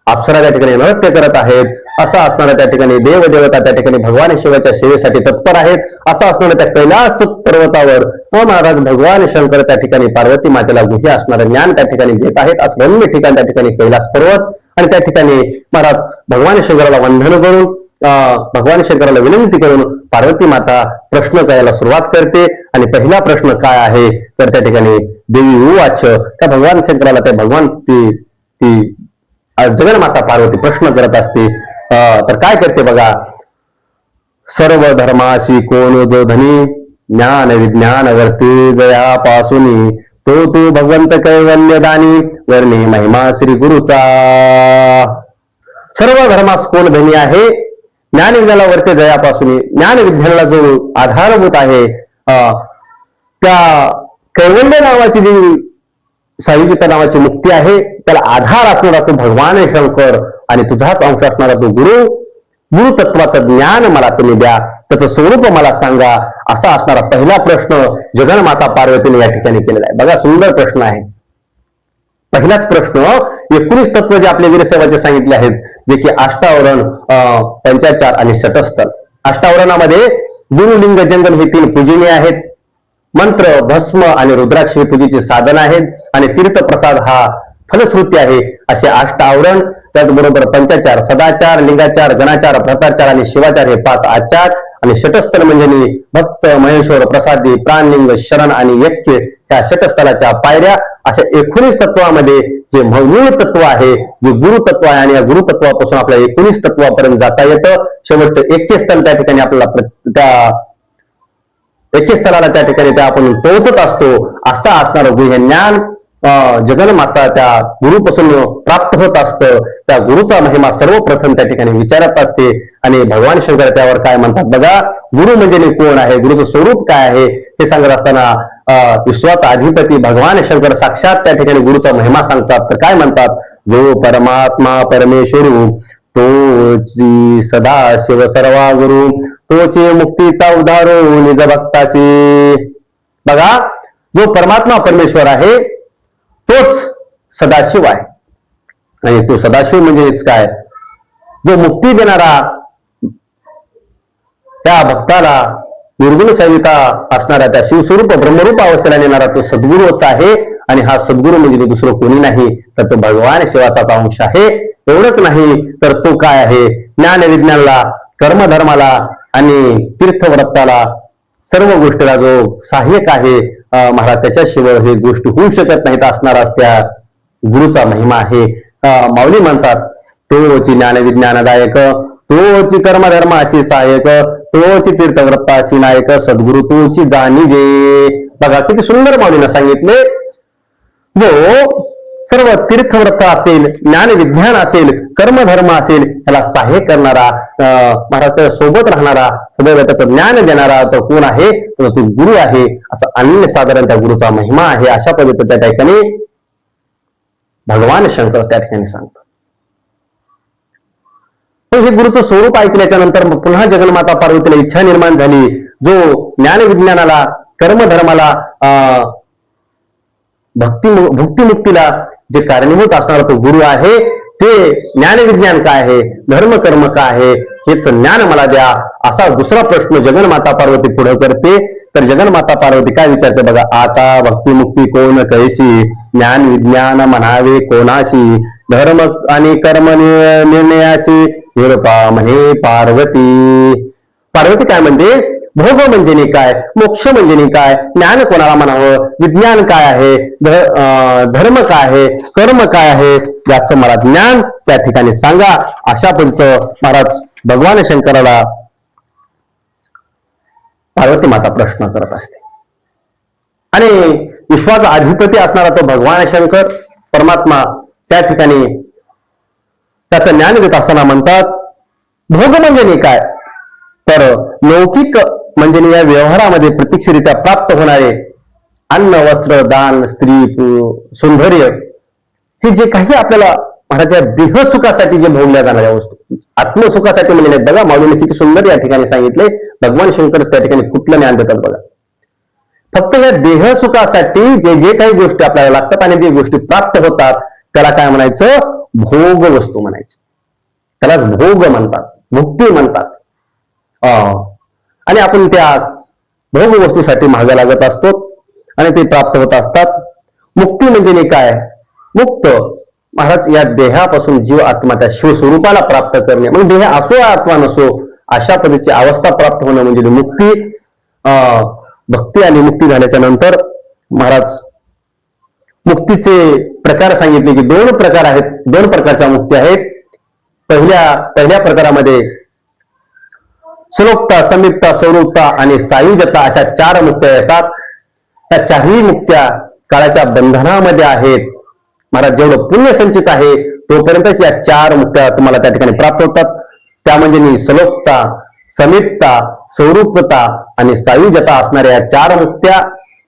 अप्सरा त्या ठिकाणी नृत्य करत आहेत. असं असणाऱ्या त्या ठिकाणी देवदेवता त्या ठिकाणी भगवान शिवाच्या सेवेसाठी तत्पर आहेत. असं असणाऱ्या त्या कैलास पर्वतावर महाराज भगवान शंकर त्या ठिकाणी पार्वती मातेला गुहे असणारं ज्ञान त्या ठिकाणी देत आहेत. असं रम्य ठिकाण त्या ठिकाणी कैलास पर्वत. आणि त्या ठिकाणी महाराज भगवान शंकराला वंदन करून भगवान शंकराला विनंती करून पार्वती माता प्रश्न करायला सुरुवात करते. आणि पहिला प्रश्न काय आहे तर त्या ठिकाणी देवी उवाच, त्या भगवान शंकराला त्या भगवान ती जगन्माता पार्वती प्रश्न करत असते. तर काय करते बघा, सर्व धर्माशी कोण जो धनी, ज्ञान विज्ञान वर्ते जयापासून, तो भगवंत कैवल्यदानी, वर्णी महिमा श्री गुरुचा. सर्व धर्मास कोण धनी आहे, ज्ञान विज्ञानाला वर्ते जयापासून, ज्ञान विज्ञानाला जो आधारभूत आहे, त्या कैवल्य नावाची जी सायुजिता नावाची मुक्ती आहे त्याला आधार असणारा तो भगवान शंकर आणि तुझाच अंश असणारा तो गुरु तत्वाचं ज्ञान मला तुम्ही द्या, त्याचं स्वरूप मला सांगा, असा असणारा पहिला प्रश्न जगन्माता पार्वतीने या ठिकाणी केलेला आहे. बघा, सुंदर प्रश्न आहे. पहिलाच प्रश्न 19 तत्व जे आपले वीरसेवाचे सांगितले आहेत, जे की अष्टावरण, पंचाचार आणि षटस्थल. अष्टावरणामध्ये गुरुलिंग जंगम हे 3 पूजनीय आहेत. मंत्र, भस्म आणि रुद्राक्ष हे पूजेचे साधन आहेत. आणि तीर्थप्रसाद हा फलश्रुती आहे. असे अष्टावरण. त्याचबरोबर पंचाचार, सदाचार, लिंगाचार, गणाचार, भ्रताचार आणि शिवाचार हे 5 आचार. आणि षटस्थल म्हणजे भक्त, महेश्वर, प्रसादी, प्राणलिंग, शरण आणि यज्ञ ह्या षटस्थलाच्या पायऱ्या. अशा 19 तत्वामध्ये जे मूळ तत्व आहे, जे गुरुतत्व आहे, आणि या गुरुतत्वापासून आपल्या 19 तत्वापर्यंत जाता येतं. शेवटचं 21 स्थल त्या ठिकाणी आपल्याला त्या 21 स्थळाला त्या ठिकाणी त्या आपण पोहोचत असतो. असा असणारं गुह्य ज्ञान जगन्माता त्या गुरुपासून प्राप्त होत असतं. त्या गुरुचा महिमा सर्वप्रथम त्या ठिकाणी विचारत असते. आणि भगवान शंकर त्यावर काय म्हणतात बघा, गुरु म्हणजे कोण आहे, गुरुचं स्वरूप काय आहे हे सांगत असताना विश्वाचा अधिपती भगवान शंकर साक्षात त्या ठिकाणी गुरुचा महिमा सांगतात. तर काय म्हणतात, जो परमात्मा परमेश्वरू तोची सदा शिव सर्वा गुरु, तोची मुक्तीचा उद्धारो निज भक्तासी. बघा, जो परमात्मा परमेश्वर आहे तोच सदाशिव आहे. आणि तो सदाशिव म्हणजेच काय, जो मुक्ती देणारा, त्या भक्ताला निर्गुण सेविका असणारा, त्या शिवस्वरूप ब्रह्मरूप अवस्थेला नेणारा तो सद्गुरूच आहे. आणि हा सद्गुरू म्हणजे दुसरं कोणी नाही, तर तो भगवान शिवाचाच अंश आहे. एवढंच नाही तर तो काय आहे, ज्ञान विज्ञानाला, कर्मधर्माला आणि तीर्थव्रताला, सर्व गोष्टीला जो सहाय्यक आहे महाराज, त्याच्याशिवाय हे गोष्टी होऊ शकत नाहीत असणारा त्या गुरुचा महिमा आहे. माऊली म्हणतात, तोची ज्ञान विज्ञानदायक, तोची कर्मधर्म अशी सहाय्यक, तोची तीर्थव्रता अशी नायक, सद्गुरु तोची जाणीजे. बघा किती सुंदर माऊलीनं सांगितले. जो सर्व तीर्थव्रत असेल, ज्ञान विज्ञान असेल, कर्मधर्म असेल, त्याला सहाय्य करणारा, महाराज सोबत राहणारा, सदैव त्याचं ज्ञान देणारा तो कोण आहे, तो गुरु आहे. असं अनन्य साधारण त्या गुरुचा महिमा आहे. अशा पद्धतीने त्या ठिकाणी भगवान शंकर त्या ठिकाणी सांगतात. पण हे गुरुचं स्वरूप ऐकल्याच्या नंतर पुन्हा जगन्माता पार्वतीला इच्छा निर्माण झाली. जो ज्ञान विज्ञानाला, कर्मधर्माला, भक्तिमुक्तीला जे कारणीभूत असणारा तो गुरु आहे, ते ज्ञान विज्ञान काय आहे, धर्म कर्म काय आहे, हेच ज्ञान मला द्या. असा दुसरा प्रश्न जगन्माता पार्वती पुढे करते. तर जगन्माता पार्वती काय विचारते बघा, आता भक्तिमुक्ती कोण कैसी, ज्ञान विज्ञान म्हणावे कोणाशी, धर्म आणि कर्म निर्णयाशी निरुपा म्हणे पार्वती. पार्वती काय म्हणते, भोग म्हणजे काय, मोक्ष म्हणजे काय, ज्ञान कोणाला म्हणावं, विज्ञान काय आहे, धर्म काय आहे, कर्म काय आहे, याचं मला ज्ञान त्या ठिकाणी सांगा. अशा पद्धतीचं महाराज भगवान शंकराला पार्वती माता प्रश्न करत असते. आणि विश्वाचा अधिपती असणारा तो भगवान शंकर परमात्मा त्या ठिकाणी त्याचं ज्ञान देत असताना म्हणतात, भोग म्हणजे काय, तर लौकिक म्हणजे या व्यवहारामध्ये प्रत्यक्षरित्या प्राप्त होणारे अन्न, वस्त्र, दान, स्त्री, सौंदर्य, हे जे काही आपल्याला महाराजा देहसुखासाठी जे भोगल्या जाणाऱ्या वस्तू, आत्मसुखासाठी म्हणजे नाही. बघा माऊलीने किती सुंदर या ठिकाणी सांगितले. भगवान शंकर त्या ठिकाणी कुठलं ज्ञान देतात बघा. फक्त या देहसुखासाठी जे जे काही गोष्टी आपल्याला लागतात आणि जे गोष्टी प्राप्त होतात त्याला काय म्हणायचं, भोग वस्तू म्हणायचं. त्यालाच भोग म्हणतात, मुक्ती म्हणतात. आणि आपण त्या भोग वस्तूसाठी महागा लागत असतो आणि ते प्राप्त होत असतात. मुक्ती म्हणजे काय, मुक्त महाराज या देहापासून जीव आत्मा त्या शिवस्वरूपाला प्राप्त करणे, मग देह असो आत्मा नसो अशा पद्धतीची अवस्था प्राप्त होणं म्हणजे मुक्ती. भक्ती आणि मुक्ती झाल्याच्या नंतर महाराज मुक्तीचे प्रकार सांगितले की 2 प्रकार आहेत, 2 प्रकारच्या मुक्ती आहेत. पहिल्या प्रकारामध्ये श्लोकता, समीपता, स्वरूपता आणि सायुज्यता अशा 4 मुक्त्या येतात. त्या 4ही मुक्त्या काळाच्या बंधनामध्ये आहेत. महाराज जेवढं पुण्य संचित आहे तोपर्यंतच या 4 मुक्त्या तुम्हाला त्या ठिकाणी प्राप्त होतात. त्या म्हणजे श्लोकता, समीपता, स्वरूपता आणि सायुज्यता असणाऱ्या या 4 मुक्त्या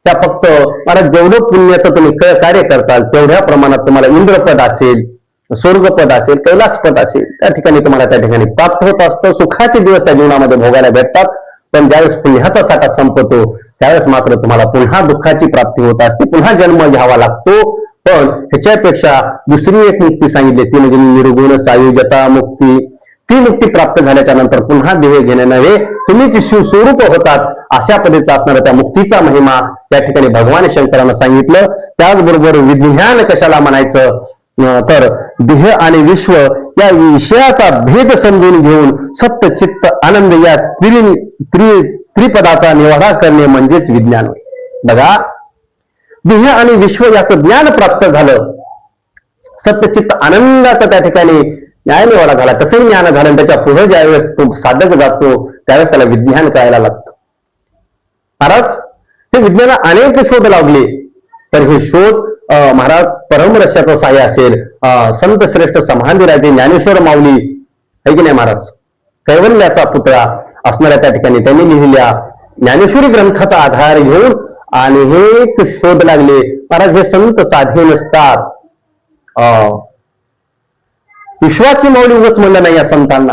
त्या फक्त महाराज जेवढं पुण्याचं तुम्ही कार्य करताल तेवढ्या प्रमाणात तुम्हाला इंद्रपद असेल, स्वर्गपद असेल, कैलासपद असेल त्या ठिकाणी तुम्हाला त्या ठिकाणी प्राप्त होत असतं. सुखाचे दिवस त्या जीवनामध्ये भोगायला भेटतात. पण ज्यावेळेस पुण्याचा साठा संपतो त्यावेळेस मात्र तुम्हाला पुन्हा दुःखाची प्राप्ती होत असते, पुन्हा जन्म घ्यावा लागतो. पण ह्याच्यापेक्षा दुसरी एक मुक्ती सांगितली ती म्हणजे निर्गुण सायुज्यता मुक्ती. ती मुक्ती प्राप्त झाल्याच्या नंतर पुन्हा देह घेणे नव्हे, तुम्हीच शिवस्वरूप होतात अशा पद्धतीचा असणारा त्या मुक्तीचा महिमा त्या ठिकाणी भगवान शंकरांना सांगितलं. त्याचबरोबर विज्ञान कशाला म्हणायचं तर देह आणि विश्व या विषयाचा भेद समजून घेऊन सत्य, चित्त, आनंद या त्रिपदाचा निवाडा करणे म्हणजेच विज्ञान होय. बघा, देह आणि विश्व याचं ज्ञान प्राप्त झालं, सत्यचित्त आनंदाचा त्या ठिकाणी न्याय निवाडा झाला, त्याचंही ज्ञान झालं. आणि त्याच्या पुढे ज्यावेळेस तो साधक जातो त्यावेळेस त्याला विज्ञान कळायला लागतं. महाराज हे विज्ञान अनेक शोध लावले, तर हे शोध महाराज परमरस्याचं सहाय्य असेल. संत श्रेष्ठ समाधीराजे ज्ञानेश्वर माऊली आहे की नाही महाराज, कैवल्याचा पुतळा असणाऱ्या त्या ठिकाणी त्यांनी लिहिलेल्या ज्ञानेश्वरी ग्रंथाचा आधार घेऊन अनेक शोध लागले. महाराज हे संत साधे नसतात. विश्वाची माऊली उगाच म्हणलं नाही या संतांना.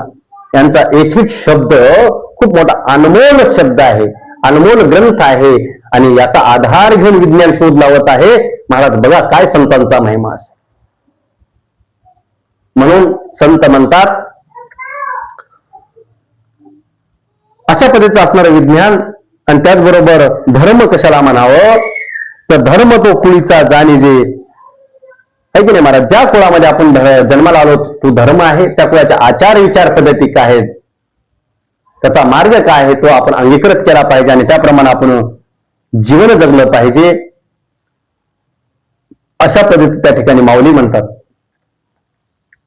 यांचा एक एक शब्द खूप मोठा अनमोल शब्द आहे, अनमोल ग्रंथ आहे आणि याचा आधार घेऊन विज्ञान शोध लावत आहे. महाराज बघा काय संतांचा महिमा असेल. म्हणून संत म्हणतात अशा पद्धतीचं असणारं विज्ञान. आणि त्याचबरोबर धर्म कशाला म्हणावं तर धर्म तो कुळीचा जाणीजे आहे की नाही महाराज. ज्या कुळामध्ये आपण जन्माला आलो तो धर्म आहे, त्या कुळाच्या आचार विचार पद्धती काय आहेत, त्याचा मार्ग काय आहे तो आपण अंगीकृत केला पाहिजे आणि त्याप्रमाणे आपण जीवन जगलं पाहिजे. अशा पद्धतीचे त्या ठिकाणी माऊली म्हणतात.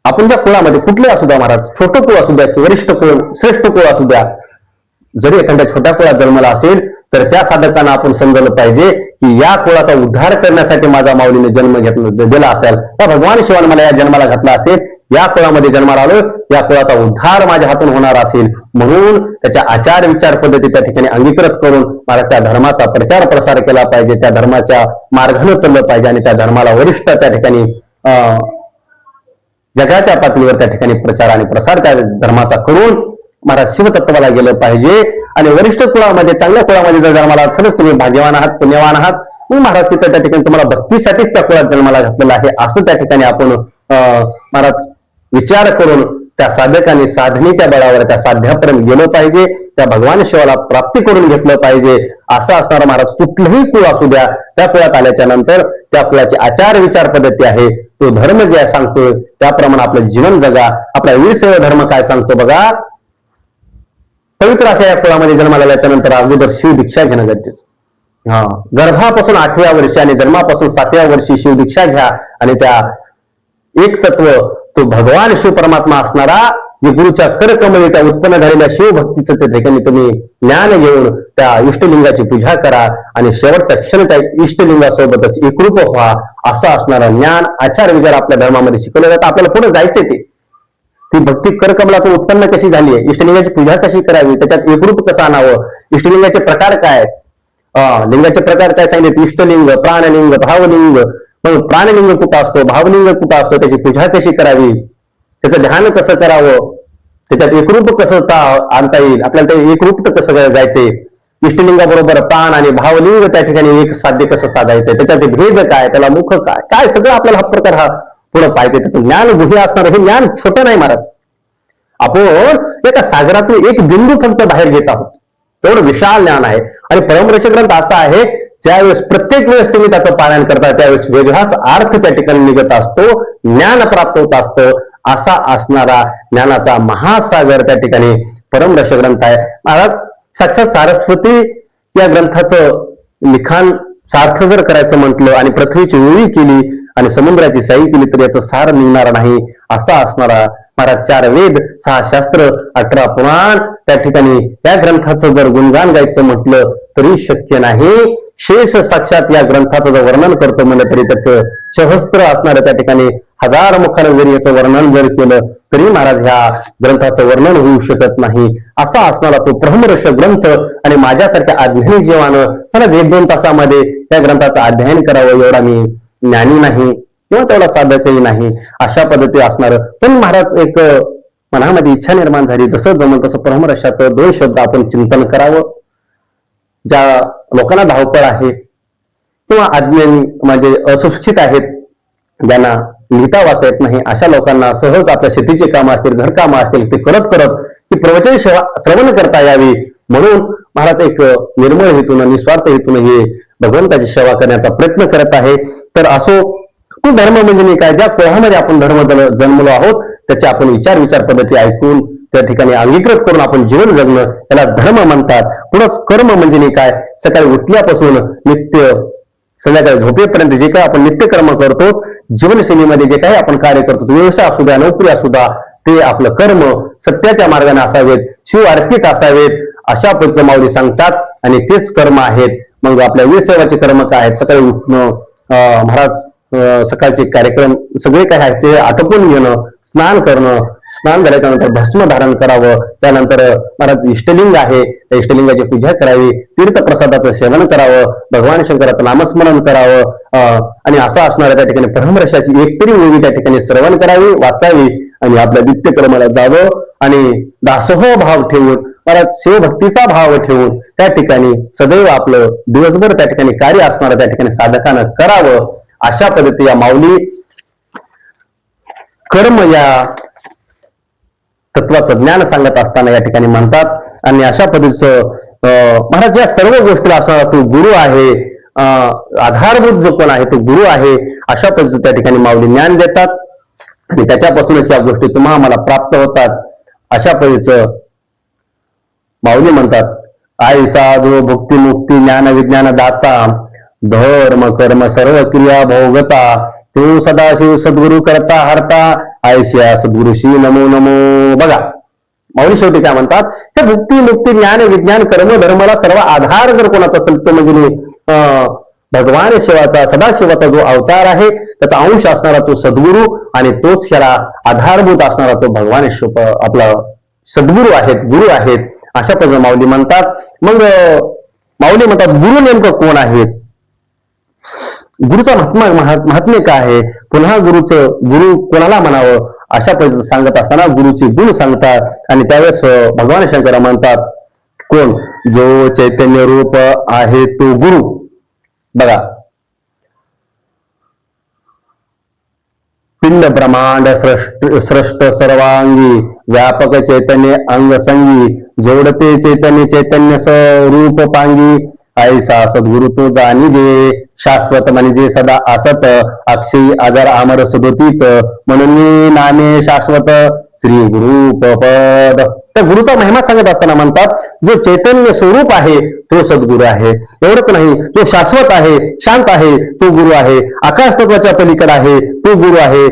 आपण ज्या कुळामध्ये कुठले असू द्या महाराज, छोटं कुळ असू द्या की वरिष्ठ कुळ, श्रेष्ठ कुळ असू द्या, जरी एखाद्या छोट्या कुळात जन्माला असेल तर त्या साधकांना आपण समजलं पाहिजे की या कुळाचा उद्धार करण्यासाठी माझा माऊलीने जन्म दिला असेल, त्या भगवान शिवाने मला या जन्माला घातला असेल, या कुळामध्ये जन्माला आलो, या कुळाचा उद्धार माझ्या हातून होणार असेल. म्हणून त्याच्या आचार विचार पद्धती त्या ठिकाणी अंगीकृत करून मला त्या धर्माचा प्रचार प्रसार केला पाहिजे, त्या धर्माच्या मार्गाने चाललं पाहिजे आणि त्या धर्माला वरिष्ठ त्या ठिकाणी जगाच्या पातळीवर त्या ठिकाणी प्रचार आणि प्रसार त्या धर्माचा करून महाराज शिवतत्वाला गेलं पाहिजे. आणि वरिष्ठ कुळामध्ये, चांगल्या कुळामध्ये जर जन्माला खरंच तुम्ही भाग्यवान आहात, पुण्यवान आहात, मग महाराज तिथं त्या ठिकाणी तुम्हाला भक्तीसाठीच त्या कुळात जन्माला घातलेला आहे असं त्या ठिकाणी आपण महाराज विचार करून त्या साधकांनी साधनेच्या बळावर त्या साध्यापर्यंत गेलं पाहिजे, त्या भगवान शिवाला प्राप्ती करून घेतलं पाहिजे. असं असणारा महाराज कुठलंही कुळ असू द्या, त्या कुळात आल्याच्या नंतर त्या कुळाची आचार विचार पद्धती आहे, तो धर्म जे सांगतोय त्याप्रमाणे आपलं जीवन जगा. आपला वीरसेवा धर्म काय सांगतो बघा, पवित्र अशा या कुळामध्ये जन्माला आल्याच्या नंतर अगोदर शिव दीक्षा घेणं गरजेचं. गर्भापासून 8व्या वर्षी आणि जन्मापासून 7व्या वर्षी शिव दीक्षा घ्या आणि त्या एक तत्व तो भगवान शिव परमात्मा असणारा जे गुरुच्या करकमळी त्या उत्पन्न झालेल्या शिवभक्तीचं त्या ठिकाणी तुम्ही ज्ञान घेऊन त्या इष्टलिंगाची पूजा करा आणि शेवटच्या क्षण त्या इष्टलिंगासोबतच एकरूप व्हा. असं असणारं ज्ञान आचार विचार आपल्या धर्मामध्ये शिकवलं जातं. आपल्याला पुढे जायचंय ते, ती भक्ती करकमलातून उत्पन्न कशी झाली आहे, इष्टलिंगाची पूजा कशी करावी, त्याच्यात एकरूप कसं आणावं, इष्टलिंगाचे प्रकार काय, लिंगाचे प्रकार काय सांगितले, इष्टलिंग, प्राणलिंग, भावलिंग. मग प्राणलिंग कुठं असतो, भावलिंग कुठं असतो, त्याची पूजा कशी करावी, त्याचं ध्यान कसं करावं, त्याच्यात एकरूप कसं आणता येईल, आपल्याला ते एकरूप कसं जायचंय, इष्टलिंगाबरोबर प्राण आणि भावलिंग त्या ठिकाणी एक साध्य कसं साधायचंय, त्याच्याचे भेद काय, त्याला मुख काय, काय सगळं आपल्याला हा प्रकार हा पुढे पाहिजे. त्याचं ज्ञान गुहे असणार, हे ज्ञान छोटं नाही महाराज. आपण एका सागरातून एक बिंदू फक्त बाहेर घेत आहोत, तेवढं विशाल ज्ञान आहे. आणि परमरस ग्रंथ असा आहे ज्यावेळेस प्रत्येक वेळेस तुम्ही त्याचं पारायण करता त्यावेळेस वेगळाच अर्थ त्या ठिकाणी निघत असतो, ज्ञान प्राप्त होत असतं. असा असणारा ज्ञानाचा महासागर त्या ठिकाणी परमरस ग्रंथ आहे. महाराज साक्षात सारस्वती या ग्रंथाचं लिखाण सार्थ जर करायचं म्हटलं आणि पृथ्वीची ओळी केली आणि समुद्राची साई केली तर याचं सार निघणार नाही. असा असणारा महाराज 4 वेद 6 शास्त्र 18 पुराण त्या ठिकाणी त्या ग्रंथाचं जर गुणगान गायचं म्हटलं तरी शक्य नाही. शेष साक्षात या ग्रंथाचं जर वर्णन करतो म्हणलं तरी त्याचं सहस्त्र असणारं त्या ठिकाणी 1000 मुखानं जरी याचं वर्णन जर केलं तरी महाराज ह्या ग्रंथाचं वर्णन होऊ शकत नाही. असा असणारा तो ब्रह्मरस ग्रंथ आणि माझ्यासारख्या अध्ययनी जीवानं महाराज 1-2 तासामध्ये या ग्रंथाचं अध्ययन करावं एवढा मी ज्ञानी नाही किंवा तेवढा साधकही नाही. अशा पद्धती असणार. पण महाराज एक मनामध्ये इच्छा निर्माण झाली, जसं जमल तसं ब्रह्मरसाचं 2 शब्द आपण चिंतन करावं. ज्या लोकांना धावपळ आहे किंवा अज्ञानी म्हणजे असुशिक्षित आहेत, ज्यांना लिहिता वाचता येत नाही, अशा लोकांना सहज आपल्या शेतीचे काम असतील, घरकाम असतील, ते करत करत ती प्रवचन श्रवण करता यावी म्हणून महाराज एक निर्मळ हेतून निस्वार्थ हेतून हे भगवंताची सेवा करण्याचा प्रयत्न करत आहे. तर असो, तो धर्म म्हणजे काय, ज्या कोळामध्ये आपण धर्म जन्मलो आहोत त्याचे आपण विचार पद्धती ऐकून त्या ठिकाणी अंगीकृत करून आपण जीवन जगणं त्याला धर्म म्हणतात. पुढंच कर्म म्हणजे काय, सकाळी उठल्यापासून नित्य संध्याकाळी झोपेपर्यंत जे काही आपण नित्यकर्म करतो, जीवनशैलीमध्ये जे काही आपण कार्य करतो, व्यवसाय असू द्या नोकरी असू द्या, ते आपलं कर्म सत्याच्या मार्गाने असावेत, शिव अर्पित असावेत अशा पद्धतीचं माऊली सांगतात. आणि तेच कर्म आहेत. मग आपल्या व्यवसायाचे कर्म काय आहेत, सकाळी उठणं, महाराज सकाळचे कार्यक्रम सगळे काय आहेत ते आटोपून घेणं, स्नान करणं, स्नान झाल्याच्या नंतर भस्म धारण करावं, त्यानंतर महाराज इष्टलिंग आहे त्या इष्टलिंगाची पूजा करावी, तीर्थप्रसादाचं सेवन करावं, भगवान शंकराचं नामस्मरण करावं आणि असं असणाऱ्या त्या ठिकाणी ब्रह्मरसाची एकतरी ओवी त्या ठिकाणी श्रवण करावी, वाचावी आणि आपल्या नित्यकर्माला जावं आणि दासोह भाव ठेवून महाराज शिवभक्तीचा भाव ठेवून त्या ठिकाणी सदैव आपलं दिवसभर त्या ठिकाणी कार्य असणारं त्या ठिकाणी साधकानं करावं. अशा पद्धती या माऊली कर्म या तत्वाचं ज्ञान सांगत असताना या ठिकाणी म्हणतात. आणि अशा पद्धतीचं महाराज या सर्व गोष्टीला असणारा तो गुरु आहे, आधारभूत जो कोण आहे तो गुरु आहे. अशा पद्धतीचं त्या ठिकाणी माऊली ज्ञान देतात आणि त्याच्यापासूनच या गोष्टी तुम्हाला मला प्राप्त होतात. अशा पद्धतीचं माऊली म्हणतात, आईसा जो भुक्ती मुक्ती ज्ञान विज्ञान दाता, धर्म कर्म सर्व क्रिया भोगता, तू सदाशिव सद्गुरु करता हरता, आयशिया सद्गुरुशी नमो नमो. बघा माऊली शेवटी काय म्हणतात, हे भुक्ती मुक्ती ज्ञान विज्ञान कर्म धर्माला सर्व आधार जर कोणाचा असेल तो म्हणजे भगवान शिवाचा सदाशिवाचा जो अवतार आहे त्याचा अंश असणारा तो सद्गुरु आणि तोच याला आधारभूत असणारा तो भगवान शिव आपला सद्गुरु आहेत, गुरु आहेत. अशा पद्धतीने माऊली म्हणतात. मग माऊली म्हणतात गुरु नेमकं कोण आहेत, गुरुचा महात्म्य काय आहे, पुन्हा गुरु कोणाला म्हणावं अशा पद्धतीने सांगत असताना गुरुचे गुण सांगतात. आणि त्यावेळेस भगवान शंकर म्हणतात, कोण, जो चैतन्य रूप आहे तो गुरु. बघा पिंड ब्रह्मांड सृष्ट सर्वांगी व्यापक चैतन्य अंग संगी, जोडते चैतन्य चैतन्य स्वरूप पांगी, ऐसा सद्गुरु तो जाणीजे, शाश्वत म्हणजे सदा असत, अक्षयी आजार अमर सुदतीत, म्हणून नामे शाश्वत श्री गुरु पद. त्या गुरुचा महिमा सांगत असताना म्हणतात, जो चैतन्य स्वरूप आहे तो सद्गुरु आहे. एवढंच नाही, जो शाश्वत आहे शांत आहे तो गुरु आहे, आकाश तत्वाच्या पलीकडे आहे तो गुरु आहे,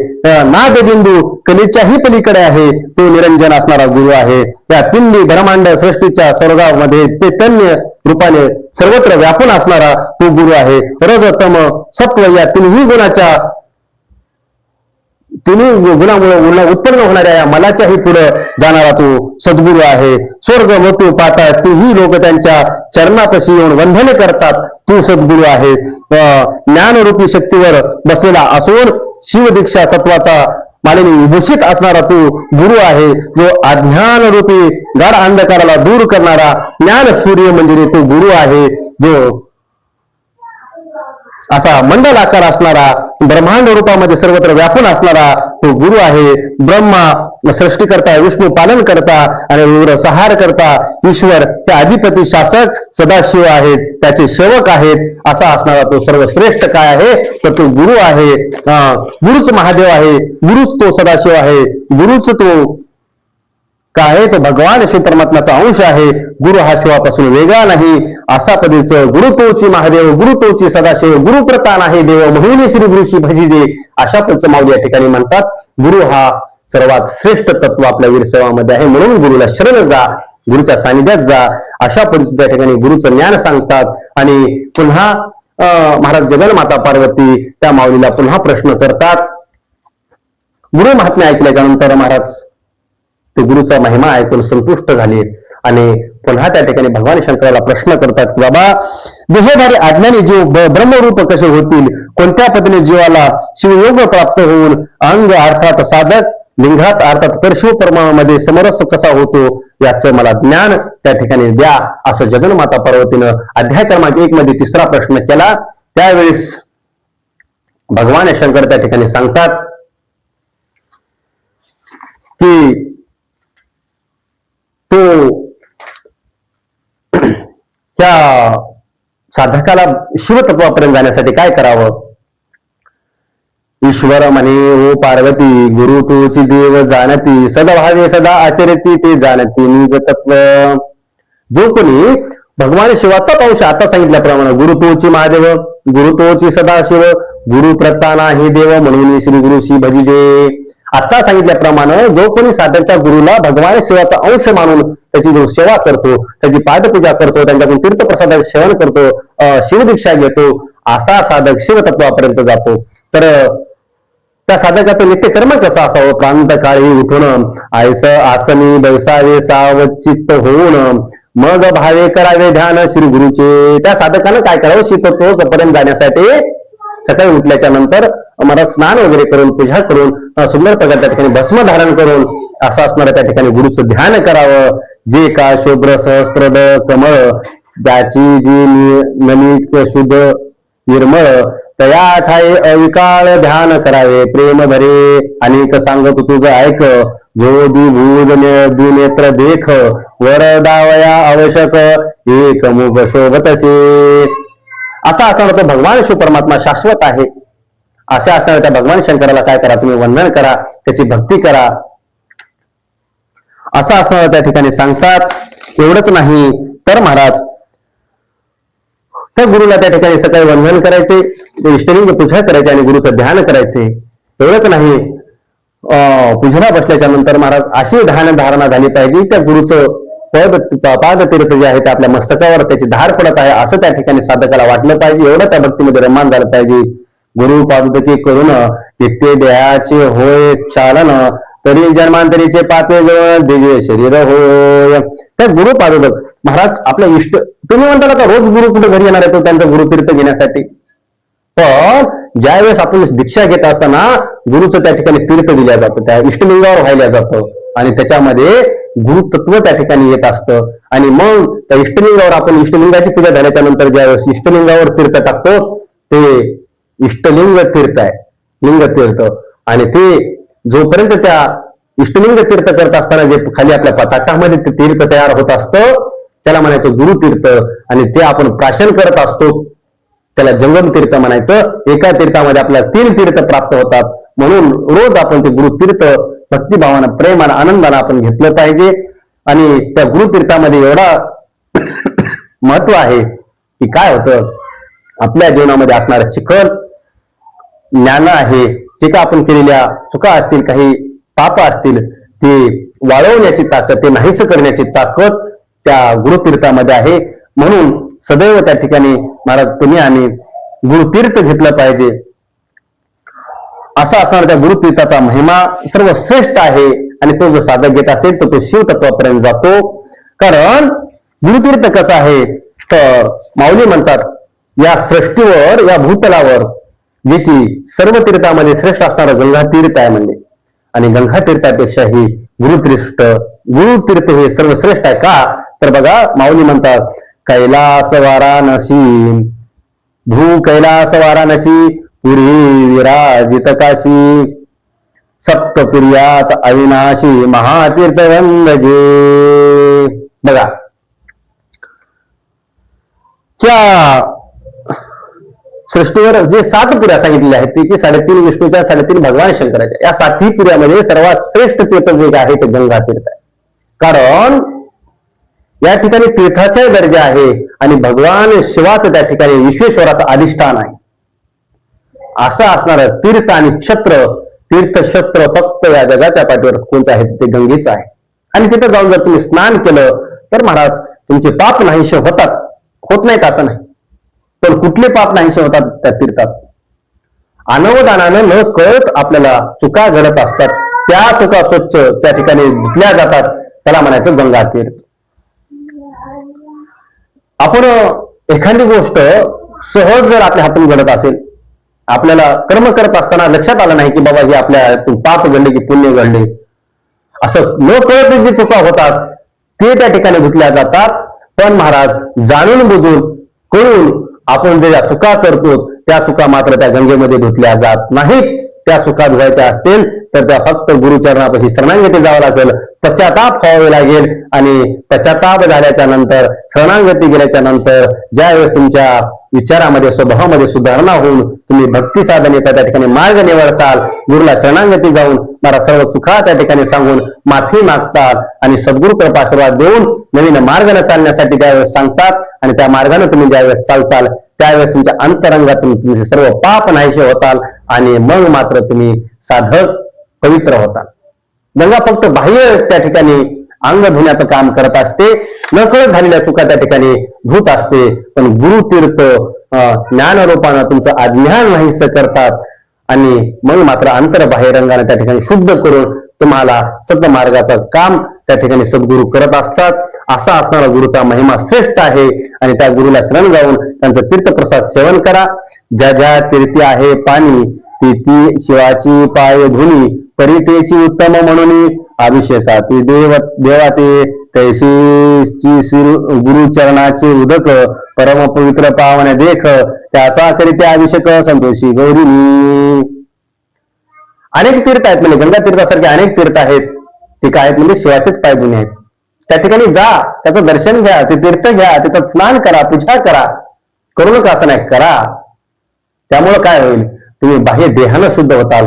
नादबिंदू कलेच्याही पलीकडे आहे तो निरंजन असणारा गुरु आहे. त्या पिंडी ब्रह्मांड सृष्टीच्या स्वर्गामध्ये चैतन्य रूपाने सर्वत्र व्यापून असणारा तो गुरु आहे. रज तम सत्व या तिन्ही गुणामुळे उत्पन्न होणाऱ्या या मलाच्याही पुढे जाणारा तो सद्गुरु आहे. स्वर्ग मृत्यू पाहतात तीही लोक त्यांच्या चरणापाशी येऊन वंदने करतात तो सद्गुरु आहे. ज्ञानरूपी शक्तीवर बसलेला असून शिवदीक्षा तत्वाचा मालेने विभूषित असणारा तो गुरु आहे, जो अज्ञान रूपी गाढ अंधकाराला दूर करणारा ज्ञान सूर्य म्हणजे तो गुरु आहे. जो असा मंडल आकार असणारा ब्रह्मांड रूपामध्ये सर्वत्र व्यापून असणारा तो गुरु आहे. ब्रह्मा सृष्टीकर्ता, विष्णू पालन करता आणि संहार करता ईश्वर ते अधिपती शासक सदाशिव आहेत, त्याचे सेवक आहेत. असा असणारा तो सर्वश्रेष्ठ काय आहे तर तो गुरु आहे. गुरुच महादेव आहे, गुरुच तो सदाशिव आहे, गुरुच तो काय आहे तो भगवान शिव परमात्म्याचा अंश आहे. गुरु हा शिवापासून वेगळा नाही. असा पदीच गुरु तोची महादेव, गुरु तोची सदाशिव, गुरु प्रतान आहे देव, म्हणून श्री गुरुशी भजिजे. अशा पदचं माऊली या ठिकाणी म्हणतात. गुरु हा सर्वात श्रेष्ठ तत्व आपल्या वीरसेवामध्ये आहे. म्हणून गुरुला शरण जा, गुरुच्या सानिध्यात जा. अशा पद्धतीच्या ठिकाणी गुरुचं ज्ञान सांगतात. आणि पुन्हा महाराज जगन्माता पार्वती त्या माऊलीला पुन्हा प्रश्न करतात. गुरु महात्म्य ऐकल्याच्या नंतर महाराज ते गुरुचा महिमा ऐकून संतुष्ट झाले आणि पुन्हा त्या ठिकाणी भगवान शंकराला प्रश्न करतात की बाबा, देहधारी अज्ञानी जीव ब्रह्मरूप कसे होतील? कोणत्या पद्धतीने जीवाला शिवयोग प्राप्त होऊन अंग अर्थात साधक, लिंगात अर्थात परशिव परमामध्ये समरस कसा होतो याचं मला ज्ञान त्या ठिकाणी द्या. असं जगन्माता पार्वतीनं अध्याय क्रमांक 1 मध्ये 3रा प्रश्न केला. त्यावेळेस भगवान शंकर त्या ठिकाणी सांगतात की तो त्या साधकाला शिवतत्वापर्यंत जाण्यासाठी काय करावं? ईश्वर म्हणे ओ पार्वती, गुरु तोची देव जाणती, सदभावे सदा आचरती ते जाणती निज तत्व. जो कोणी भगवान शिवाचाच अंश आता सांगितल्याप्रमाणे गुरु तोची महादेव, गुरु तोची सदाशिव, गुरु प्रताना हे देव, म्हणून श्री गुरुशी भजिजे. आता सांगितल्याप्रमाणे जो कोणी साधक त्या गुरुला भगवान शिवाचा अंश मानून त्याची जो सेवा करतो, त्याची पादपूजा करतो, त्यांच्याकडून तीर्थप्रसादाचे सेवन करतो, शिवदीक्षा घेतो, असा साधक शिवतत्वापर्यंत जातो. तर त्या साधकाचं नित्यकर्म कसं असावं? प्रांत काळी उठून आयस आसनी बैसावे सावचित्त होऊन मग भावे करावे ध्यान श्री गुरुचे. त्या साधकानं काय करावं? शिवतत्वापर्यंत जाण्यासाठी सकाळी उठल्याच्या नंतर मला स्नान वगैरे करून पूजा करून सुंदर प्रकारे त्या ठिकाणी भस्म धारण करून असं असणाऱ्या त्या ठिकाणी गुरुचं ध्यान करावं. जे का शुभ्र सहस्त्रद कमळ त्याची जी नमित शुद्ध निर्मळ तया ठाई अविकाळ ध्यान करावे प्रेम भरे. अनेक सांगत तुझं ऐक जो दिभूज नेत्र देख वर दावया आवश्यक एक मुग शोभतसे. असा असणारा तो भगवान शिव परमात्मा शाश्वत आहे. अशा असणाऱ्या त्या भगवान शंकराला काय करा? तुम्ही वंदन करा, त्याची भक्ती करा. असं असणारा त्या ठिकाणी सांगतात. एवढंच नाही तर महाराज त्या गुरुला त्या ठिकाणी सकाळी वंदन करायचे, इष्टलिंग पूजा करायचे आणि गुरुचं ध्यान करायचे. एवढंच नाही, पूजेला बसल्याच्या नंतर महाराज अशी ध्यान धारणा झाली पाहिजे त्या गुरुचं पादतीर्थ जे आहे ते आपल्या मस्तकावर त्याची धार पडत आहे असं त्या ठिकाणी साधकाला वाटलं पाहिजे. एवढं त्या भक्तीमध्ये रममान झालं पाहिजे. गुरु पादुकी करून नित्य देहाचे होय चालन तरी जन्मांतरीचे पापे दिव्य शरीर होय. त्या गुरु पादुक महाराज आपल्या इष्ट, तुम्ही म्हणता का रोज गुरु कुठे घरी येणार आहे तो त्यांचा गुरुतीर्थ घेण्यासाठी? पण ज्यावेळेस आपण दीक्षा घेत असताना गुरुचं त्या ठिकाणी तीर्थ दिल्या जातं, त्या इष्टलिंगावर व्हायला जातं आणि त्याच्यामध्ये गुरुतत्व त्या ठिकाणी येत असतं. आणि मग त्या इष्टलिंगावर आपण इष्टलिंगाची पूजा झाल्याच्या नंतर ज्यावेळेस इष्टलिंगावर तीर्थ टाकतो ते इष्टलिंग तीर्थ आहे, लिंग तीर्थ. आणि ते जोपर्यंत त्या इष्टलिंग तीर्थ करत असताना जे खाली आपल्या पताकामध्ये ते तीर्थ तयार होत असतं त्याला म्हणायचं गुरुतीर्थ. आणि ते आपण प्राशन करत असतो त्याला जंगम तीर्थ म्हणायचं. एका तीर्थामध्ये आपल्याला 3 तीर्थ प्राप्त होतात. म्हणून रोज आपण ते गुरुतीर्थ भक्तिभावानं प्रेमानं आनंदानं आपण घेतलं पाहिजे. आणि त्या गुरुतीर्थामध्ये एवढा महत्व आहे की काय होतं, आपल्या जीवनामध्ये असणारं चिखल ज्ञान आहे, जे का आपण केलेल्या चुका असतील, काही पाप असतील, ते वाळवण्याची ताकद, ते नाहीस करण्याची ताकद त्या गुरुतीर्थामध्ये आहे. म्हणून सदैव त्या ठिकाणी महाराज तुम्ही आणि गुरुतीर्थ घेतलं पाहिजे. असा असणारा त्या गुरुतीर्थाचा महिमा सर्वश्रेष्ठ आहे. आणि तो जो साधक घेत असेल तर तो शिवतत्वापर्यंत जातो. कारण गुरुतीर्थ कसं आहे तर माऊली म्हणतात या सृष्टीवर, या भूतलावर जे की सर्व तीर्थामध्ये श्रेष्ठ असणारं गंगा तीर्थ आहे म्हणजे. आणि गंगा तीर्थापेक्षा ही गुरुतीर्थ हे सर्वश्रेष्ठ आहे. का तर बघा माऊली म्हणतात कैलास वाराणसी भू कैलास वाराणसी पुरी विराजित काशी सप्तपुर्यात अविनाशी महातीर्थ वंदजे. बघा, त्या सृष्टीवर जे 7 पुऱ्या सांगितलेल्या आहेत पैकी 3.5 विष्णूच्या, 3.5 भगवान शंकराच्या, या 7ही पुऱ्यामध्ये सर्वात श्रेष्ठ तीर्थ जे आहे ते गंगा तीर्थ आहे. कारण या ठिकाणी तीर्थाचा दर्जा आहे आणि भगवान शिवाचं त्या ठिकाणी विश्वेश्वराचं अधिष्ठान आहे. असं असणार तीर्थ आणि क्षत्र, तीर्थक्षेत्र फक्त या जगाच्या पाठीवर कोणचं आहे ते गंगेचं आहे. आणि तिथं जाऊन जर तुम्ही स्नान केलं तर महाराज तुमचे पाप नाहीसे होतात. होत नाहीत असं नाही, पण कुठले पाप नाहीसे होतात त्या तीर्थात. अनवधानानं न कळत आपल्याला चुका घडत असतात, त्या चुका स्वच्छ त्या ठिकाणी धुतल्या जातात. त्याला म्हणायचं गंगा तीर्थ. आपण एखादी गोष्ट सहज जर आपल्या हातून घडत असेल, आपल्याला कर्म करत असताना लक्षात आलं नाही की बाबा हे आपल्या हातून पाप घडले की पुण्य घडले, असं न कळत जे चुका होतात ते त्या ठिकाणी धुतल्या जातात. पण महाराज जाणून बुजून करून आपण ज्या चुका करतो त्या चुका मात्र त्या गंगेमध्ये धुतल्या जात नाहीत. त्या चुका धुवायच्या असतील तर त्या फक्त गुरुचरणापाशी शरणागती जावं लागेल, पश्चाताप व्हावे लागेल. आणि पश्चाताप झाल्याच्या नंतर, शरणागती गेल्याच्या नंतर ज्यावेळेस तुमच्या विचारामध्ये, स्वभावामध्ये सुधारणा होऊन तुम्ही भक्ती साधनेचा त्या ठिकाणी मार्ग निवडताल, गुरुला शरणागती जाऊन मला सर्व चुका त्या ठिकाणी सांगून माफी मागतात आणि सद्गुरु कृपा आशीर्वाद देऊन नवीन मार्गाने चालण्यासाठी त्यावेळेस सांगतात. आणि त्या मार्गाने तुम्ही ज्यावेळेस चालताल त्यावेळेस तुमच्या अंतरंगातून तुमचे सर्व पाप नाहीसे होताल आणि मग मात्र तुम्ही साधक पवित्र होताल. गंगा फक्त बाह्य त्या ठिकाणी अंग धुण्याचं काम करत असते, नकळत झालेल्या चुका त्या ठिकाणी धुत असते. पण गुरु तीर्थ ज्ञानरूपानं तुमचं अज्ञान नाहीस करतात आणि मग मात्र अंतर बाह्य रंगाने त्या ठिकाणी शुद्ध करून तुम्हाला सतमार्गाचं काम त्या ठिकाणी सद्गुरू करत असतात. असा असणारा गुरुचा महिमा श्रेष्ठ आहे आणि त्या गुरुला शरण जाऊन त्यांचं तीर्थप्रसाद सेवन करा. ज्या ज्या तीर्थी आहे पाणी ती ती शिवाची पाय धुनी, परितेची उत्तम म्हणून अभिषेकाती देवाते तैशीची गुरुचरणाचे उदक परम पवित्र पावन देख, त्याचा करीत्या अभिषेक संतोषी गौरी. अनेक तीर्थ आहेत, म्हणजे गंगा तीर्थासारखे अनेक तीर्थ आहेत. ते काय आहेत म्हणजे शिवाचेच पाय धुणे आहेत. त्या ठिकाणी जा, त्याचं दर्शन घ्या, ते तीर्थ घ्या, तिथं स्नान करा, पूजा करा, करू नका असं नाही करा. त्यामुळं काय होईल, तुम्ही बाह्य देहानं शुद्ध होताल,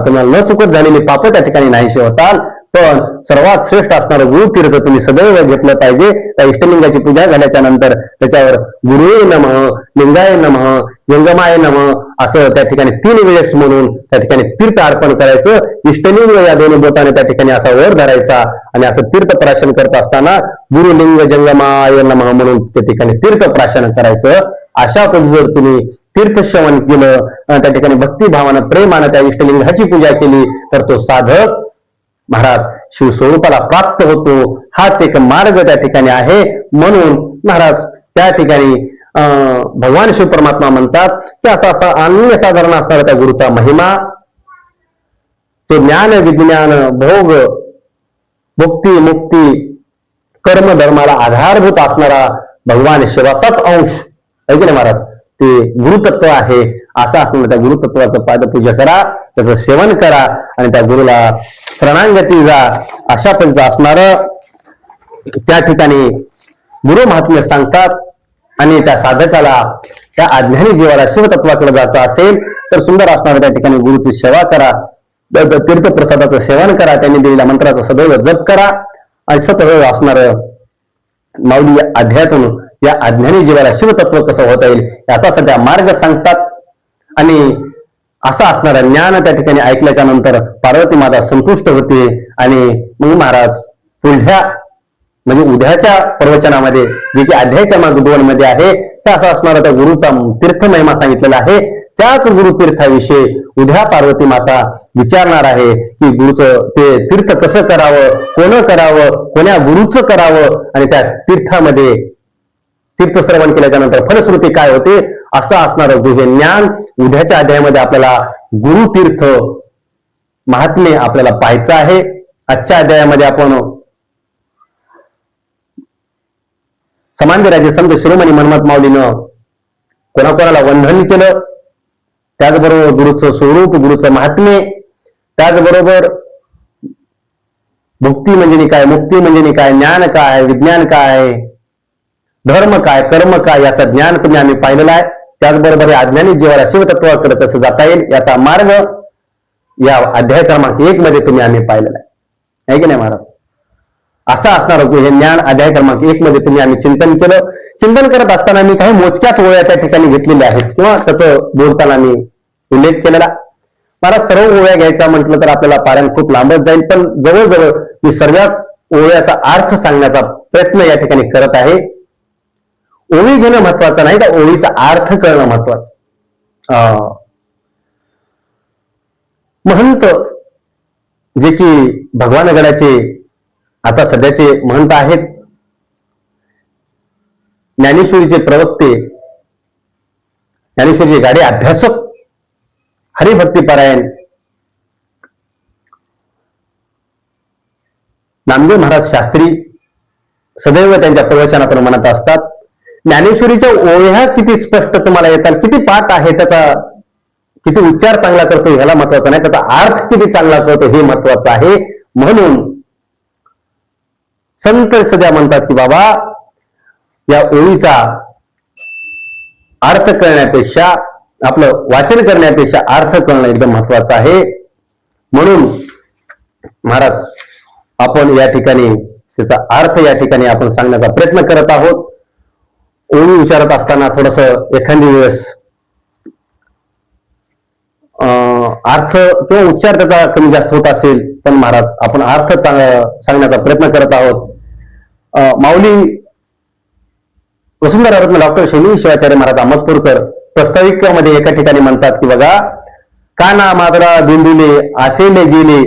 तुम्हाला न चुकत झालेली पाप त्या ठिकाणी नाहीसे होताल. पण सर्वात श्रेष्ठ असणारं गुरु तीर्थ तुम्ही सदैव घेतलं पाहिजे. त्या इष्टलिंगाची पूजा झाल्याच्या नंतर त्याच्यावर गुरुये नमः, लिंगाय नमः, जंगमाय नमः असं त्या ठिकाणी 3 वेळेस म्हणून त्या ठिकाणी तीर्थ अर्पण करायचं. इष्टलिंग या दोन्ही बोटाने त्या ठिकाणी असा वर धरायचा आणि असं तीर्थ प्राशन करत असताना गुरुलिंग जंगमाय नमः म्हणून त्या ठिकाणी तीर्थ प्राशन करायचं. अशा पद्धतीने जर तुम्ही तीर्थश्रवण केलं, त्या ठिकाणी भक्तिभावानं प्रेमानं त्या इष्टलिंगाची पूजा केली तर तो साधक महाराज शिवस्वरूपाला प्राप्त होतो. हाच एक मार्ग त्या ठिकाणी आहे. म्हणून महाराज त्या ठिकाणी भगवान शिव परमात्मा म्हणतात की असा अनन्यसाधारण असणारा त्या गुरुचा महिमा, तो ज्ञान विज्ञान भोग भुक्ती मुक्ती कर्म धर्माला आधारभूत असणारा भगवान शिवाचाच अंश आहे की नाही महाराज, ते गुरुतत्व आहे. असं असणाऱ्या त्या गुरुतत्वाचं पादपूजा करा, त्याचं सेवन करा आणि त्या गुरुला शरणागती जा. अशा पद्धतीचं असणार त्या ठिकाणी गुरु महात्म्य सांगतात. आणि त्या साधकाला, त्या अज्ञानी जीवाला शिवतत्वाकडे जायचं असेल तर सुंदर असणाऱ्या त्या ठिकाणी गुरुची सेवा करा, तीर्थप्रसादाचं सेवन करा, त्यांनी दिलेल्या मंत्राचा सदैव जप करा आणि सतत असणार माऊली अध्यायातून या अज्ञानी जीवाला शिवतत्व कसं होता येईल याचा सध्या मार्ग सांगतात. आणि असं असणारं ज्ञान त्या ठिकाणी ऐकल्याच्या नंतर पार्वती माता संतुष्ट होते. आणि मग महाराज पुढल्या म्हणजे उद्याच्या प्रवचनामध्ये जे की अध्याय क्रमांक 2 मध्ये आहे ते असं असणारा त्या गुरुचा तीर्थ महिमा सांगितलेला आहे. त्याच गुरुतीर्थाविषयी उद्या पार्वती माता विचारणार आहे की गुरुचं ते तीर्थ कसं करावं, कोण करावं, कोण्या गुरुचं करावं आणि त्या तीर्थामध्ये तीर्थश्रवण केल्याच्या नंतर फलश्रुती काय होते. असं असणारं गुहे ज्ञान उद्याच्या अध्यायामध्ये आपल्याला गुरुतीर्थ महात्म्य आपल्याला पाहायचं आहे. आजच्या अध्यायामध्ये आपण समांतराचे संत शिरोमणी मनमत माऊलीनं कोणाकोणाला वंदन केलं, त्याचबरोबर गुरुचं स्वरूप, गुरुचं महात्म्य, त्याचबरोबर भुक्ती म्हणजे काय, मुक्ती म्हणजे काय, ज्ञान काय, विज्ञान काय, धर्म काय, कर्म काय, याचं ज्ञान तुम्ही आम्ही पाहिलेलं आहे. त्याचबरोबर या अज्ञानी जीवाला शिवतत्वाकडे कसं जाता येईल याचा मार्ग या अध्याय क्रमांक 1 मध्ये तुम्ही आम्ही पाहिलेला आहे की नाही महाराज? असं असणार होतं हे ज्ञान अध्याय क्रमांक 1 मध्ये तुम्ही आम्ही चिंतन केलं. चिंतन करत असताना मी काही मोजक्यात ओळ्या त्या ठिकाणी घेतलेल्या आहेत किंवा त्याचं बोलताना मी उल्लेख केलेला. मला सर्व ओळ्या घ्यायचा म्हटलं तर आपल्याला पारायण खूप लांबच जाईल, पण जवळजवळ मी सर्वच ओळ्याचा अर्थ सांगण्याचा प्रयत्न या ठिकाणी करत आहे. ओळी घेणं महत्वाचं नाही, तर ओळीचा अर्थ करणं महत्वाचं. महंत जे की भगवानगडाचे आता सध्याचे महंत आहेत, ज्ञानेश्वरीचे प्रवक्ते, ज्ञानेश्वरीचे गाडे अभ्यासक, हरिभक्तीपरायण नामदेव महाराज शास्त्री सदैव त्यांच्या प्रवचनातून म्हणत असतात, ज्ञानेश्वरीच्या ओळ्या किती स्पष्ट तुम्हाला येतात, किती पाठ आहे, त्याचा किती उच्चार चांगला करतो ह्याला महत्वाचं नाही, त्याचा अर्थ किती चांगला करतो हे महत्वाचं आहे. म्हणून संत सध्या म्हणतात की बाबा या ओळीचा अर्थ करण्यापेक्षा, आपलं वाचन करण्यापेक्षा अर्थ करणं एकदम महत्वाचं आहे. म्हणून महाराज आपण या ठिकाणी त्याचा अर्थ या ठिकाणी आपण सांगण्याचा प्रयत्न करत आहोत. ओळी विचारत असताना थोडस एखादी वेळेस अर्थ किंवा उच्चार त्याचा कमी जास्त होत असेल, पण महाराज आपण अर्थ सांगण्याचा प्रयत्न करत आहोत. माऊली वसुंधरा रत्न डॉक्टर शनी शिवाचार्य महाराज अहमदपूरकर प्रास्ताविकामध्ये एका ठिकाणी म्हणतात की बघा, काना मात्रा बिंदुले आसेले गेले,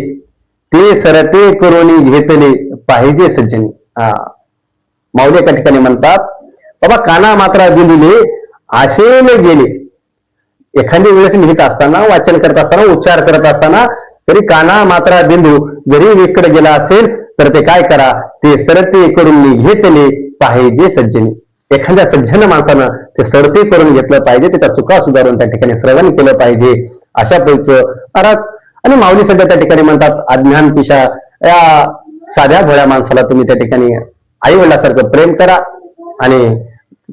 ते सरते करोनी घेतले पाहिजे सज्जनी. माऊली एका ठिकाणी म्हणतात बाबा, काना मात्रा बिंदुले आसेले गेले. एखाद्या वेळेस लिहित असताना, वाचन करत असताना, उच्चार करत असताना तरी काना मात्रा बिंदू जरी वेकडे गेला असेल तर ते काय करा, ते सरते करून घेतले पाहिजे सज्जनी. एखाद्या सज्जन माणसानं ते सरते करून घेतलं पाहिजे, त्याच्या चुका सुधारून त्या ठिकाणी श्रवण केलं पाहिजे. अशा पैकी महाराज आणि माऊली सध्या त्या ठिकाणी म्हणतात, अज्ञान पिशा या साध्या भोळ्या माणसाला तुम्ही त्या ठिकाणी आई वडिलासारखं प्रेम करा आणि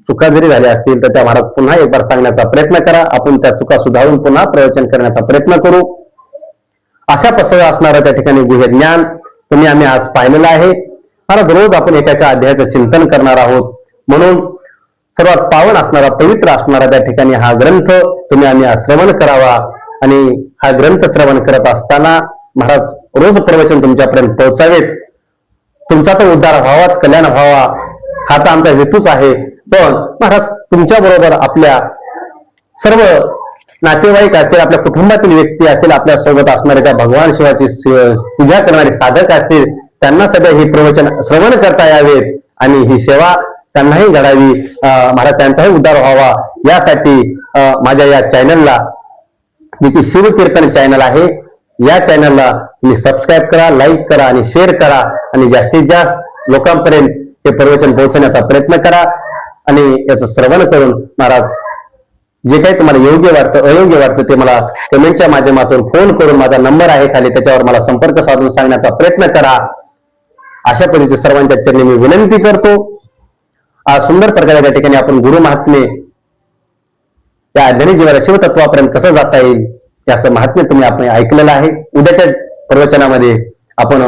चुका जरी झाल्या असतील तर त्या महाराज पुन्हा एक बार सांगण्याचा प्रयत्न करा. आपण त्या चुका सुधारून पुन्हा प्रवचन करण्याचा प्रयत्न करू. अशा पसर असणारं त्या ठिकाणी गुह्य ज्ञान तुम्ही आम्ही आज पाहिलेलं आहे. महाराज रोज आपण एका अध्यायाचं चिंतन करणार आहोत. म्हणून सर्वात पावन असणारा, पवित्र असणारा त्या ठिकाणी हा ग्रंथ तुम्ही आम्ही श्रवण करावा. आणि हा ग्रंथ श्रवण करत असताना महाराज रोज प्रवचन तुमच्यापर्यंत पोहोचावेत. तुमचा तर उद्धार व्हावाच, कल्याण व्हावा हा तर आमचा हेतूच आहे. पण महाराज तुमच्या बरोबर आपल्या सर्व नातेवाईक असतील, आपल्या कुटुंबातील व्यक्ती असतील, आपल्या सोबत असणारे त्या भगवान शिवाची पूजा करणारे साधक असतील, त्यांना सध्या हे प्रवचन श्रवण करता यावेत आणि ही सेवा त्यांनाही घडावी. महाराज त्यांचाही उद्धार व्हावा यासाठी माझ्या या चॅनलला, जे की शिवकीर्तन चॅनल आहे, या चॅनलला तुम्ही सबस्क्राईब करा, लाईक करा आणि शेअर करा आणि जास्तीत जास्त लोकांपर्यंत हे प्रवचन पोहोचण्याचा प्रयत्न करा. आणि याचं श्रवण करून महाराज जे काही तुम्हाला योग्य वाटतं, अयोग्य वाटतं ते मला कमेंटच्या माध्यमातून फोन करून, माझा नंबर आहे खाली, त्याच्यावर मला संपर्क साधून सांगण्याचा प्रयत्न करा. अशा पद्धतीचे सर्वांच्या चरणी मी विनंती करतो. आज सुंदर प्रकारे त्या ठिकाणी आपण गुरु महात्म्य या अज्ञानी जीवाला शिवतत्वापर्यंत कसं जाता येईल याचं महात्म्य तुम्ही आपण ऐकलेलं आहे. उद्याच्या प्रवचनामध्ये आपण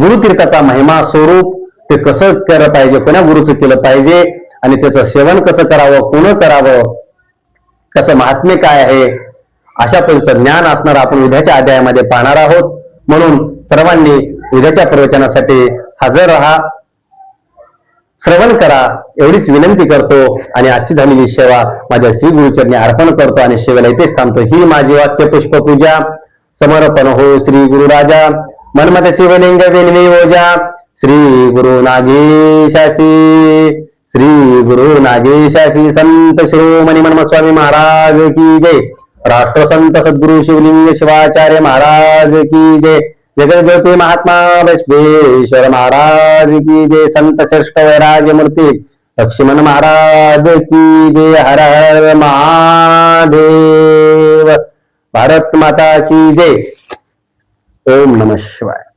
गुरुतीर्थाचा महिमा, स्वरूप, ते कसं केलं पाहिजे, कोण्या गुरुचं केलं पाहिजे आणि त्याचं सेवन कसं करावं, कोण करावं, त्याचं महात्म्य काय आहे, अशा पद्धतीचं ज्ञान असणार आपण उद्याच्या अध्यायामध्ये पाहणार आहोत. म्हणून सर्वांनी उद्याच्या प्रवचनासाठी हजर राहा, श्रवण करा एवढीच विनंती करतो. आणि आजची झालेली सेवा माझ्या श्री गुरुचरणी अर्पण करतो आणि सेवेला इथेच थांबतो. ही माझी वाक्य पुष्पपूजा समर्पण हो श्री गुरु राजा, मनमत शिवलिंग वेणवी ओजा, श्री गुरु नागेशासी, श्री गुरु नागेशासी. संत शिरोमणी मनमत स्वामी महाराज की जय. राष्ट्रसंत सद्गुरु शिवलिंग शिवाचार्य महाराज की जय. जगद्ज्योती महात्मा बसवेश्वर महाराज की जय. संत श्रेष्ठ वैराग्य मूर्ती लक्ष्मण महाराज की जय. हर हर महादेव. भारत माता की जय. ओम नमः शिवाय.